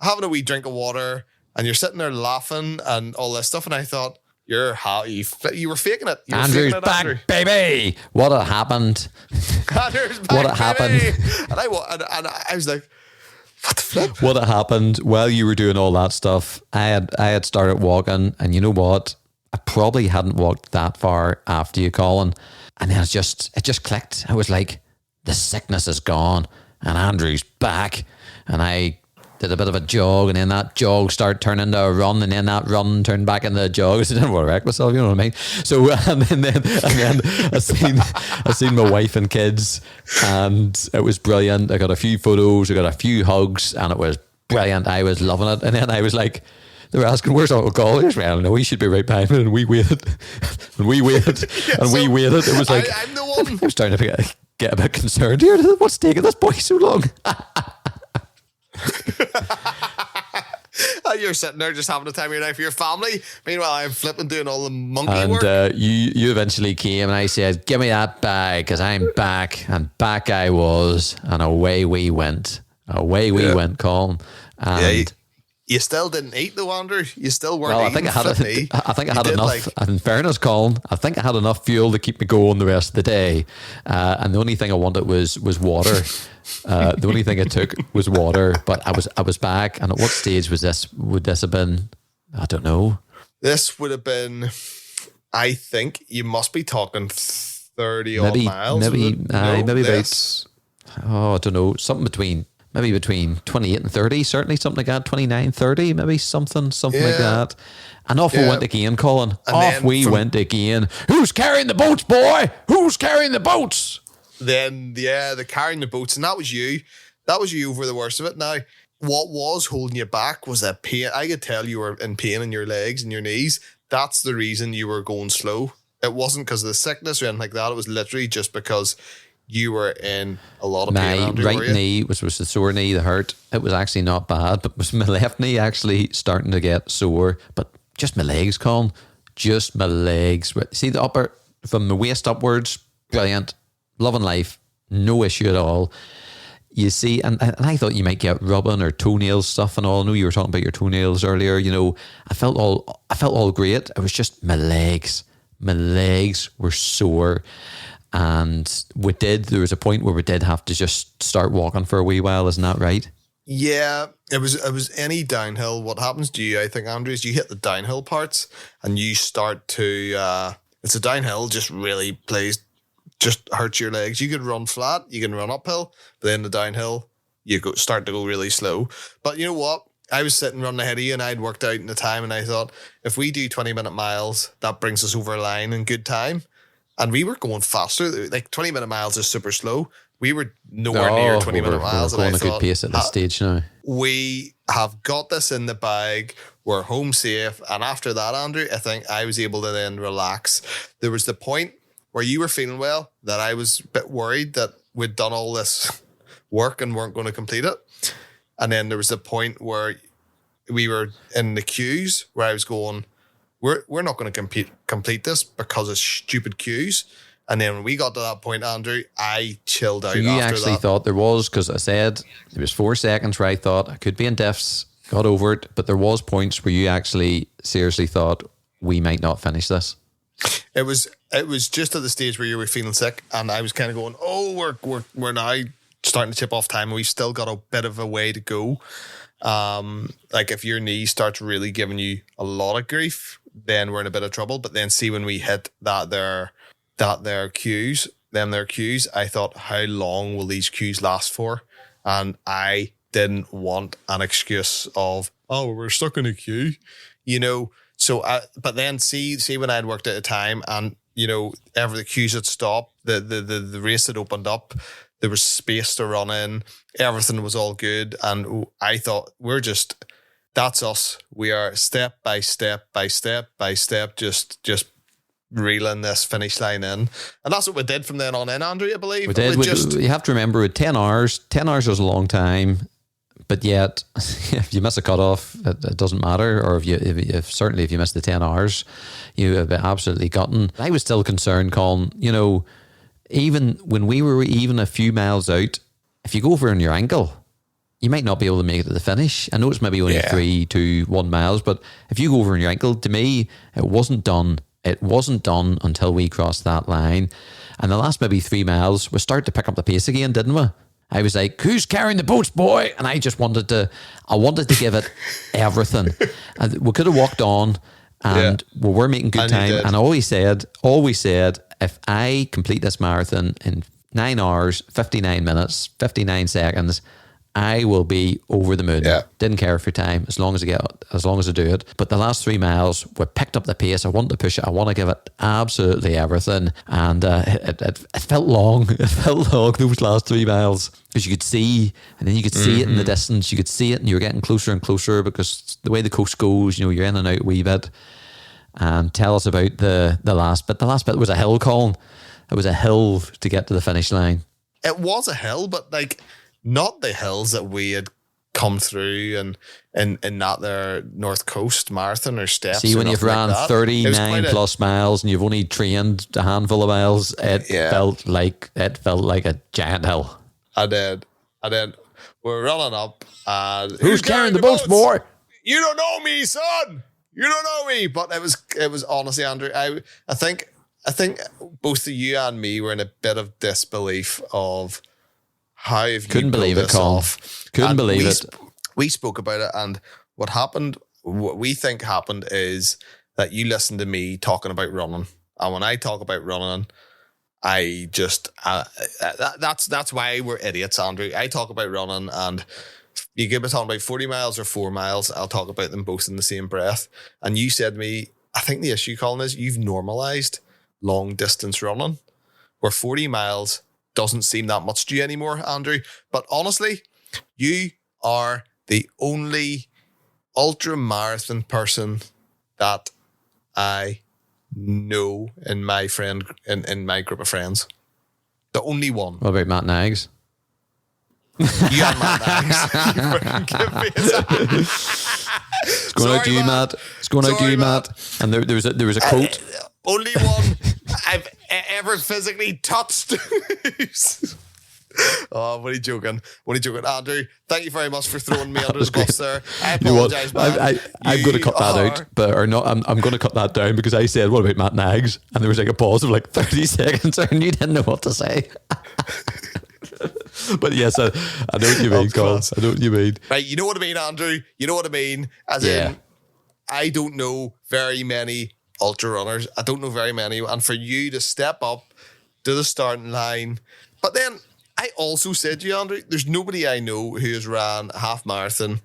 Speaker 3: having a wee drink of water, and you're sitting there laughing and all this stuff. And I thought, you were faking it.
Speaker 2: Andrew's back, Andrew. Baby. What had happened?
Speaker 3: Andrew's back,
Speaker 2: what had happened?
Speaker 3: And I was like, what the flip?
Speaker 2: What had happened while you were doing all that stuff? I had started walking, and you know what? I probably hadn't walked that far after you, Colin. And then it just clicked. I was like, the sickness is gone, and Andrew's back. And I did a bit of a jog, and then that jog started turning into a run, and then that run turned back into a jog. I didn't want to wreck myself, you know what I mean? So and then I seen my wife and kids, and it was brilliant. I got a few photos, I got a few hugs, and it was brilliant. I was loving it. And then I was like, they were asking, where's Uncle Colin? I don't know, he should be right behind me. And we waited. And we waited. And we waited. It was like,
Speaker 3: I'm the one.
Speaker 2: I was starting to get a bit concerned here. What's taking this boy so long?
Speaker 3: You're sitting there just having the time of your life for your family. Meanwhile, I'm flipping doing all the monkey work.
Speaker 2: And you eventually came, and I said, give me that bag, because I'm back. And back I was, and away we went. Away we went, Colin. And
Speaker 3: you still didn't eat though, Andrew. You still weren't
Speaker 2: well,
Speaker 3: eating.
Speaker 2: I think I had enough. In fairness, Colin, I think I had enough fuel to keep me going the rest of the day. And the only thing I wanted was water. The only thing I took was water. But I was back. And at what stage was this? Would this have been? I don't know.
Speaker 3: This would have been. I think you must be talking 30 odd miles.
Speaker 2: Maybe about. Oh, I don't know. Something between. Maybe between 28 and 30, certainly something like that. 29, 30, maybe something like that. And off we went again, Colin. And off we went again. Who's carrying the boats, boy? Who's carrying the boats?
Speaker 3: Then, the carrying the boats. And that was you. That was you over the worst of it. Now, what was holding you back was that pain. I could tell you were in pain in your legs and your knees. That's the reason you were going slow. It wasn't because of the sickness or anything like that. It was literally just because you were in a lot of pain.
Speaker 2: My right knee, which was the sore knee, the hurt, it was actually not bad, but was my left knee actually starting to get sore. But just my legs, Colin, just my legs. See the upper, from the waist upwards, brilliant, loving life, no issue at all. You see, and I thought you might get rubbing or toenail stuff and all. I know you were talking about your toenails earlier. You know, I felt all great. It was just my legs. My legs were sore. And there was a point where we did have to just start walking for a wee while, isn't that right?
Speaker 3: Yeah, it was any downhill. What happens to you, I think, Andrew, is you hit the downhill parts and you start to, it's a downhill, just really just hurts your legs. You can run flat, you can run uphill, but then the downhill, start to go really slow. But you know what? I was sitting running ahead of you and I'd worked out in the time and I thought, if we do 20-minute miles, that brings us over a line in good time. And we were going faster. Like 20-minute miles is super slow. We were nowhere near 20-minute miles.
Speaker 2: We're going a good pace at this stage now.
Speaker 3: We have got this in the bag. We're home safe. And after that, Andrew, I think I was able to then relax. There was the point where you were feeling well that I was a bit worried that we'd done all this work and weren't going to complete it. And then there was the point where we were in the queues where I was going, we're not going to complete this because of stupid queues. And then when we got to that point, Andrew, I chilled out. So
Speaker 2: you
Speaker 3: after
Speaker 2: actually thought there was, because I said there was 4 seconds where I thought I could be in diffs, got over it, but there was points where you actually seriously thought we might not finish this.
Speaker 3: It was just at the stage where you were feeling sick, and I was kind of going, oh, we're now starting to chip off time, and we've still got a bit of a way to go. Like if your knee starts really giving you a lot of grief, then we're in a bit of trouble. But then see when we hit their queues, I thought, how long will these queues last for? And I didn't want an excuse of, oh, we're stuck in a queue, you know. So, but then see when I'd worked at a time, and you know, the queues had stopped, the race had opened up, there was space to run in, everything was all good, and I thought that's us. We are step by step by step by step, just reeling this finish line in. And that's what we did from then on in, Andrew, I believe.
Speaker 2: We did. You have to remember, with 10 hours, 10 hours was a long time. But yet, if you miss a cutoff, it doesn't matter. Or certainly if you miss the 10 hours, you have been absolutely gotten. I was still concerned, Colin, even when we were even a few miles out, if you go over on your ankle, you might not be able to make it to the finish. I know it's maybe only 3 to 1 miles, but if you go over on your ankle, to me, it wasn't done. It wasn't done until we crossed that line. And the last maybe 3 miles, we started to pick up the pace again, didn't we? I was like, who's carrying the boats, boy? And I just wanted to give it everything. And we could have walked on and we were making good time. And I always said, if I complete this marathon in 9 hours, 59 minutes, 59 seconds, I will be over the moon. Yeah. Didn't care for time as long as I do it. But the last 3 miles, we picked up the pace. I want to push it. I want to give it absolutely everything. And it felt long. It felt long, those last 3 miles. Because you could see, and then you could see it in the distance. You could see it and you were getting closer and closer because the way the coast goes, you're in and out a wee bit. And tell us about the last bit. The last bit was a hill, Colin. It was a hill to get to the finish line.
Speaker 3: It was a hill, but not the hills that we had come through and in that there North Coast marathon or steps.
Speaker 2: See, when you've ran 39 plus miles and you've only trained a handful of miles, it felt like a giant hill.
Speaker 3: I did. We're running up.
Speaker 2: Who's carrying the boats, boy?
Speaker 3: You don't know me, son. You don't know me. But it was honestly, Andrew. I think both of you and me were in a bit of disbelief of how have you
Speaker 2: couldn't believe it, Colin. Couldn't believe it.
Speaker 3: We spoke about it, and what we think happened is that you listened to me talking about running, and when I talk about running, I just that's why we're idiots, Andrew. I talk about running, and you give me talking about 40 miles or 4 miles, I'll talk about them both in the same breath. And you said to me, I think the issue, Colin, is you've normalized long distance running, where 40 miles doesn't seem that much to you anymore, Andrew. But honestly, you are the only ultra marathon person that I know in my in my group of friends. The only one.
Speaker 2: What about Matt Nags?
Speaker 3: You and Matt Nags.
Speaker 2: It's going out to you, Matt. It's going out to you, Matt. And there was a quote.
Speaker 3: Only one I've ever physically touched. Oh, what are you joking? Andrew, thank you very much for throwing me under the bus there. I apologise, man.
Speaker 2: I'm going to cut that out, I'm going to cut that down because I said, what about Matt Nags? And there was a pause of 30 seconds and you didn't know what to say. But yes, I know what you mean, Colin. I know what you mean.
Speaker 3: Right, you know what I mean, Andrew? You know what I mean? As in, I don't know very many ultra runners. I don't know very many. And for you to step up to the starting line. But then I also said to you, Andrew, there's nobody I know who has ran a half marathon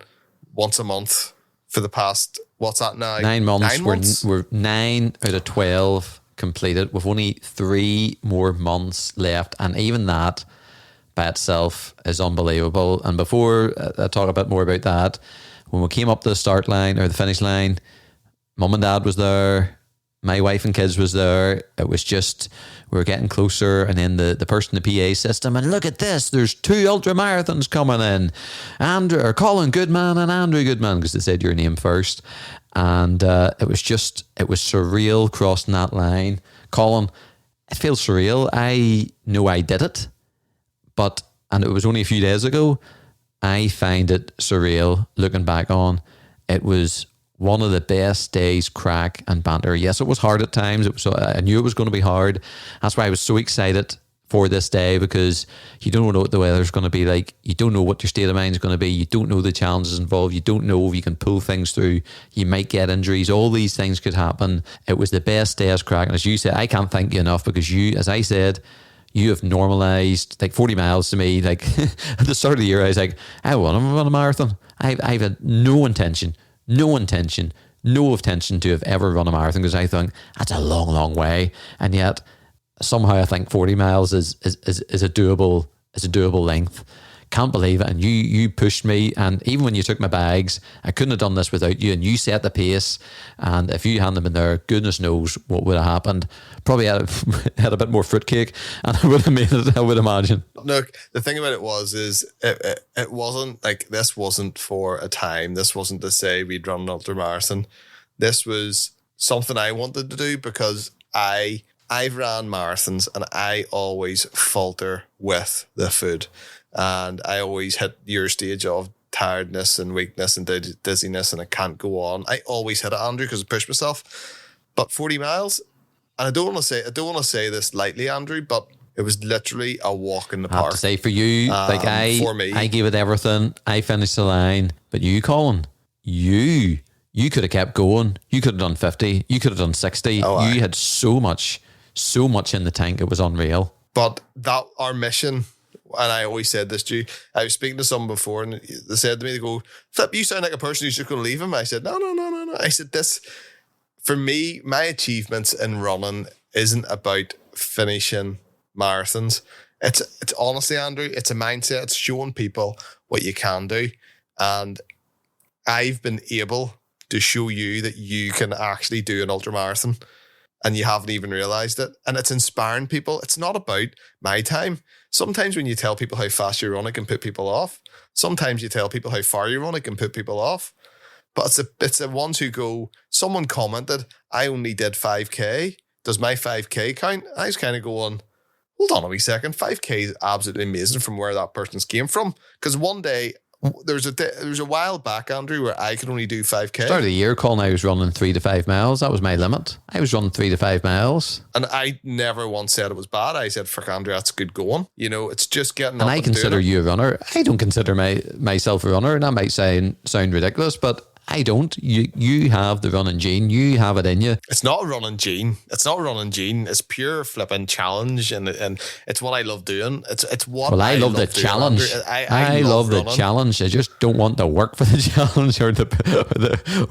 Speaker 3: once a month for the past, what's that now?
Speaker 2: 9 months. 9 months? We're 9 out of 12 completed with only 3 more months left. And even that by itself is unbelievable. And before I talk a bit more about that, when we came up to the start line or the finish line, Mum and Dad was there. My wife and kids was there. It was just, we were getting closer, and then the person in the PA system, and look at this, there's 2 ultra marathons coming in. Colin Goodman and Andrew Goodman, because they said your name first. And it was surreal crossing that line. Colin, it feels surreal. I know I did it, and it was only a few days ago. I find it surreal looking back on. It was one of the best days, crack and banter. Yes, it was hard at times. I knew it was going to be hard. That's why I was so excited for this day, because you don't know what the weather's going to be like. You don't know what your state of mind is going to be. You don't know the challenges involved. You don't know if you can pull things through. You might get injuries. All these things could happen. It was the best day's crack. And as you said, I can't thank you enough, because you, as I said, you have normalized 40 miles to me. At the start of the year, I was like, I want to run a marathon. I've had no intention to have ever run a marathon, because I think that's a long, long way. And yet somehow I think 40 miles is a doable length. can't believe it. And you pushed me. And even when you took my bags, I couldn't have done this without you. And you set the pace. And if you hadn't been there, goodness knows what would have happened. Probably had a bit more fruitcake, and I would have made it, I would imagine.
Speaker 3: Look, the thing about it is it wasn't like, this wasn't for a time. This wasn't to say we'd run an ultramarathon. This was something I wanted to do because I've ran marathons and I always falter with the food. And I always hit your stage of tiredness and weakness and dizziness, and I can't go on. I always hit it, Andrew, because I push myself. But 40 miles, and I don't want to say this lightly, Andrew, but it was literally a walk in the park.
Speaker 2: I have to say, for you,
Speaker 3: for me,
Speaker 2: I gave it everything. I finished the line. But you, Colin, you could have kept going. You could have done 50. You could have done 60. You had so much in the tank. It was unreal.
Speaker 3: But that, our mission, and I always said this to you, I was speaking to someone before and they said to me, they go, Flip, you sound like a person who's just going to leave him. I said, no. I said, this, for me, my achievements in running isn't about finishing marathons. It's honestly, Andrew, it's a mindset. It's showing people what you can do. And I've been able to show you that you can actually do an ultramarathon and you haven't even realized it. And it's inspiring people. It's not about my time. Sometimes when you tell people how fast you run, it can put people off. Sometimes you tell people how far you run, it can put people off. But it's the ones who go, someone commented, I only did 5K. Does my 5K count? I was kind of going, hold on a wee second. 5K is absolutely amazing from where that person's came from. Because one day, there was a while back, Andrew, where I could only do 5K.
Speaker 2: Start of the year, Colin, I was running 3 to 5 miles. That was my limit. I was running 3 to 5 miles.
Speaker 3: And I never once said it was bad. I said, fuck, Andrew, that's good going. You know, it's just getting up
Speaker 2: and I consider
Speaker 3: doing it.
Speaker 2: You a runner. I don't consider myself a runner, and that might sound ridiculous, but I don't. You have the running gene. You have it in you.
Speaker 3: It's not a running gene. It's pure flipping challenge, and it's what I love doing. It's what I love the
Speaker 2: challenge. I love the challenge. I just don't want to work for the challenge or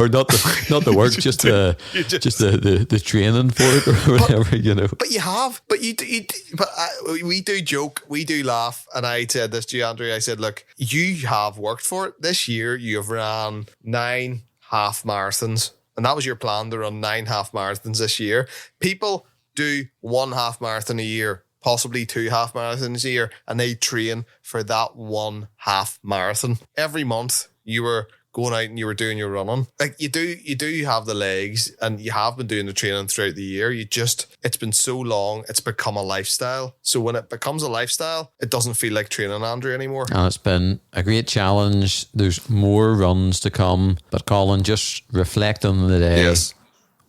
Speaker 2: not the work, just the training for it or whatever, you know.
Speaker 3: But you have. But we do joke. We do laugh. And I said this to you, Andrew. I said, look, you have worked for it. This year you have ran 9 half marathons, and that was your plan, to run 9 half marathons this year. People do 1 half marathon a year, possibly 2 half marathons a year, and they train for that 1 half marathon. Every month you were going out and you were doing your running. Like you do have the legs, and you have been doing the training throughout the year. It's been so long, it's become a lifestyle. So when it becomes a lifestyle, it doesn't feel like training, Andrew, anymore.
Speaker 2: And it's been a great challenge. There's more runs to come. But Colin, just reflect on the day.
Speaker 3: Yes.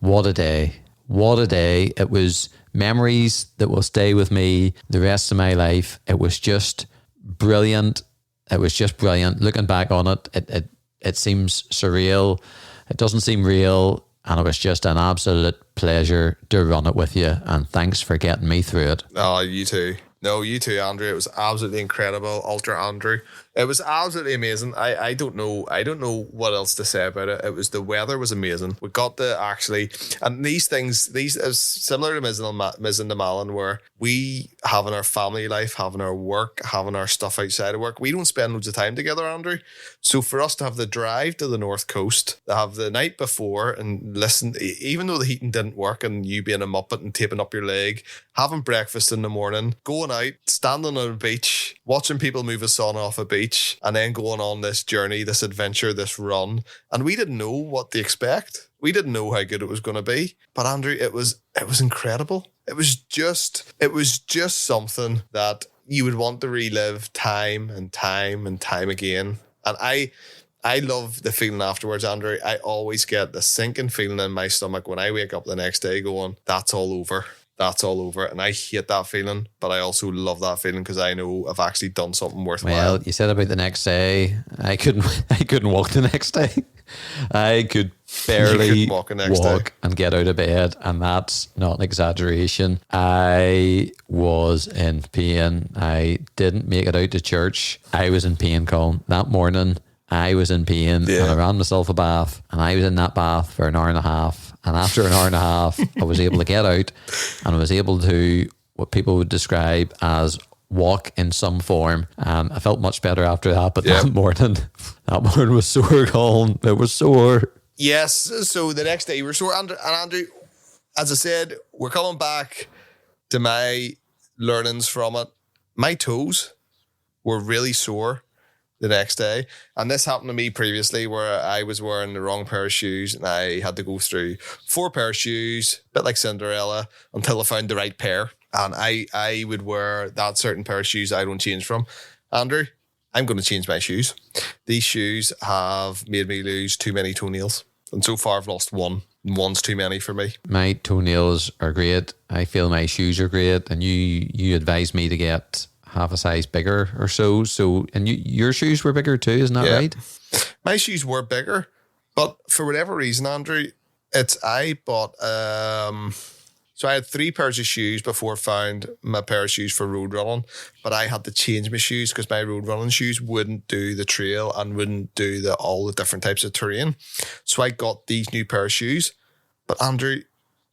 Speaker 2: What a day. What a day. It was memories that will stay with me the rest of my life. It was just brilliant. Looking back on it seems surreal. It doesn't seem real. And it was just an absolute pleasure to run it with you. And thanks for getting me through it.
Speaker 3: Oh, you too. No, you too, Andrew. It was absolutely incredible. Ultra Andrew. It was absolutely amazing. I don't know what else to say about it. The weather was amazing. We got to actually, and these is similar to Miz and the Malin, where we having our family life, having our work, having our stuff outside of work. We don't spend loads of time together, Andrew. So for us to have the drive to the North Coast, to have the night before and listen, even though the heating didn't work and you being a muppet and taping up your leg, having breakfast in the morning, going out, standing on a beach, watching people move a sun off a beach, and then going on this journey, this adventure, this run. And we didn't know what to expect. We didn't know how good it was going to be. But Andrew, it was incredible. It was just something that you would want to relive time and time and time again. And I love the feeling afterwards, Andrew. I always get the sinking feeling in my stomach when I wake up the next day going, that's all over. That's all over. And I hate that feeling, but I also love that feeling because I know I've actually done something worthwhile.
Speaker 2: Well, you said about the next day. I couldn't walk the next day. I could barely walk and get out of bed, and that's not an exaggeration. I was in pain. I didn't make it out to church. I was in pain, Colin. That morning, I was in pain, and I ran myself a bath, and I was in that bath for an hour and a half. And after an hour and a half, I was able to get out, and I was able to what people would describe as walk in some form, and I felt much better after that. But that morning was sore, Colin. It was sore.
Speaker 3: Yes, so the next day you were sore. And Andrew, as I said, we're coming back to my learnings from it. My toes were really sore the next day. And this happened to me previously where I was wearing the wrong pair of shoes and I had to go through 4 pair of shoes, a bit like Cinderella, until I found the right pair. And I would wear that certain pair of shoes I don't change from. Andrew, I'm going to change my shoes. These shoes have made me lose too many toenails. And so far I've lost one. One's too many for me.
Speaker 2: My toenails are great. I feel my shoes are great. And you advised me to get half a size bigger or so. And your shoes were bigger too, isn't that right?
Speaker 3: My shoes were bigger. But for whatever reason, Andrew, I bought... So I had 3 pairs of shoes before I found my pair of shoes for road running, but I had to change my shoes because my road running shoes wouldn't do the trail and wouldn't do all the different types of terrain. So I got these new pair of shoes, but Andrew,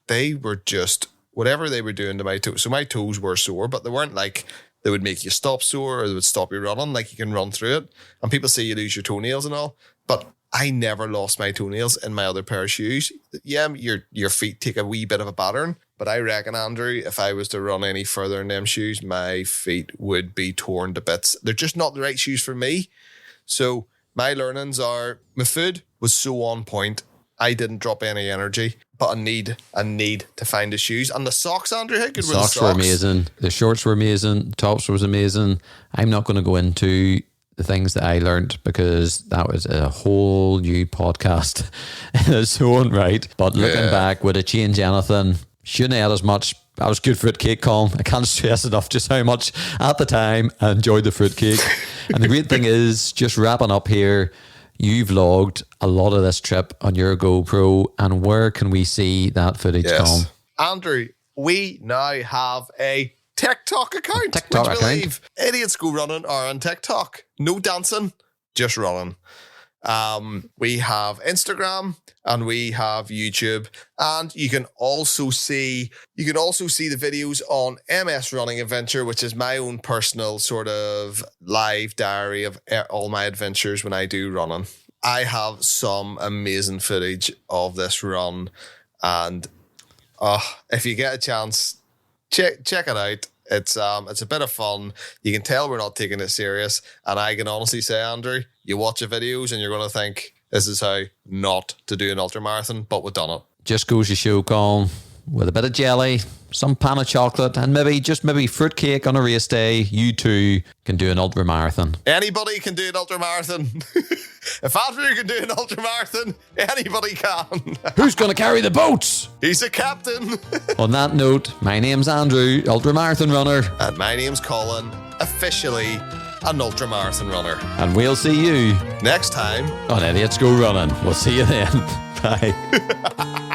Speaker 3: they were just whatever they were doing to my toes. So my toes were sore, but they weren't like they would make you stop sore or they would stop you running. Like you can run through it, and people say you lose your toenails and all, but I never lost my toenails in my other pair of shoes. Yeah, your feet take a wee bit of a battering, but I reckon, Andrew, if I was to run any further in them shoes, my feet would be torn to bits. They're just not the right shoes for me. So my learnings are, my food was so on point. I didn't drop any energy, but I need to find the shoes. And the socks, Andrew, how good were the socks?
Speaker 2: Socks were amazing. The shorts were amazing. The tops was amazing. I'm not going to go into the things that I learned because that was a whole new podcast in its own right. But looking back, would it change anything? Shouldn't have had as much. I was good fruitcake, Colin. I can't stress enough just how much at the time I enjoyed the fruitcake. And the great thing is, just wrapping up here, you vlogged a lot of this trip on your GoPro, and where can we see that footage, Colin?
Speaker 3: Andrew, we now have a TikTok account.
Speaker 2: TikTok
Speaker 3: would you
Speaker 2: account.
Speaker 3: believe? Idiots Go Running are on TikTok. No dancing, just running. We have Instagram and we have YouTube, and you can also see the videos on MS Running Adventure, which is my own personal sort of live diary of all my adventures when I do running. I have some amazing footage of this run, and if you get a chance, check it out. It's a bit of fun. You can tell we're not taking it serious. And I can honestly say, Andrew, you watch the videos and you're going to think this is how not to do an ultramarathon, but we've done it.
Speaker 2: Just goes to show, Colin, with a bit of jelly, some pan of chocolate, and maybe fruitcake on a race day, you too can do an ultramarathon.
Speaker 3: Anybody can do an ultramarathon. If Andrew can do an ultramarathon, anybody can.
Speaker 4: Who's going to carry the boats?
Speaker 3: He's a captain.
Speaker 2: On that note, my name's Andrew, ultramarathon runner.
Speaker 3: And my name's Colin, officially an ultramarathon runner.
Speaker 2: And we'll see you
Speaker 3: next time
Speaker 2: on Idiots Go Running. We'll see you then. Bye.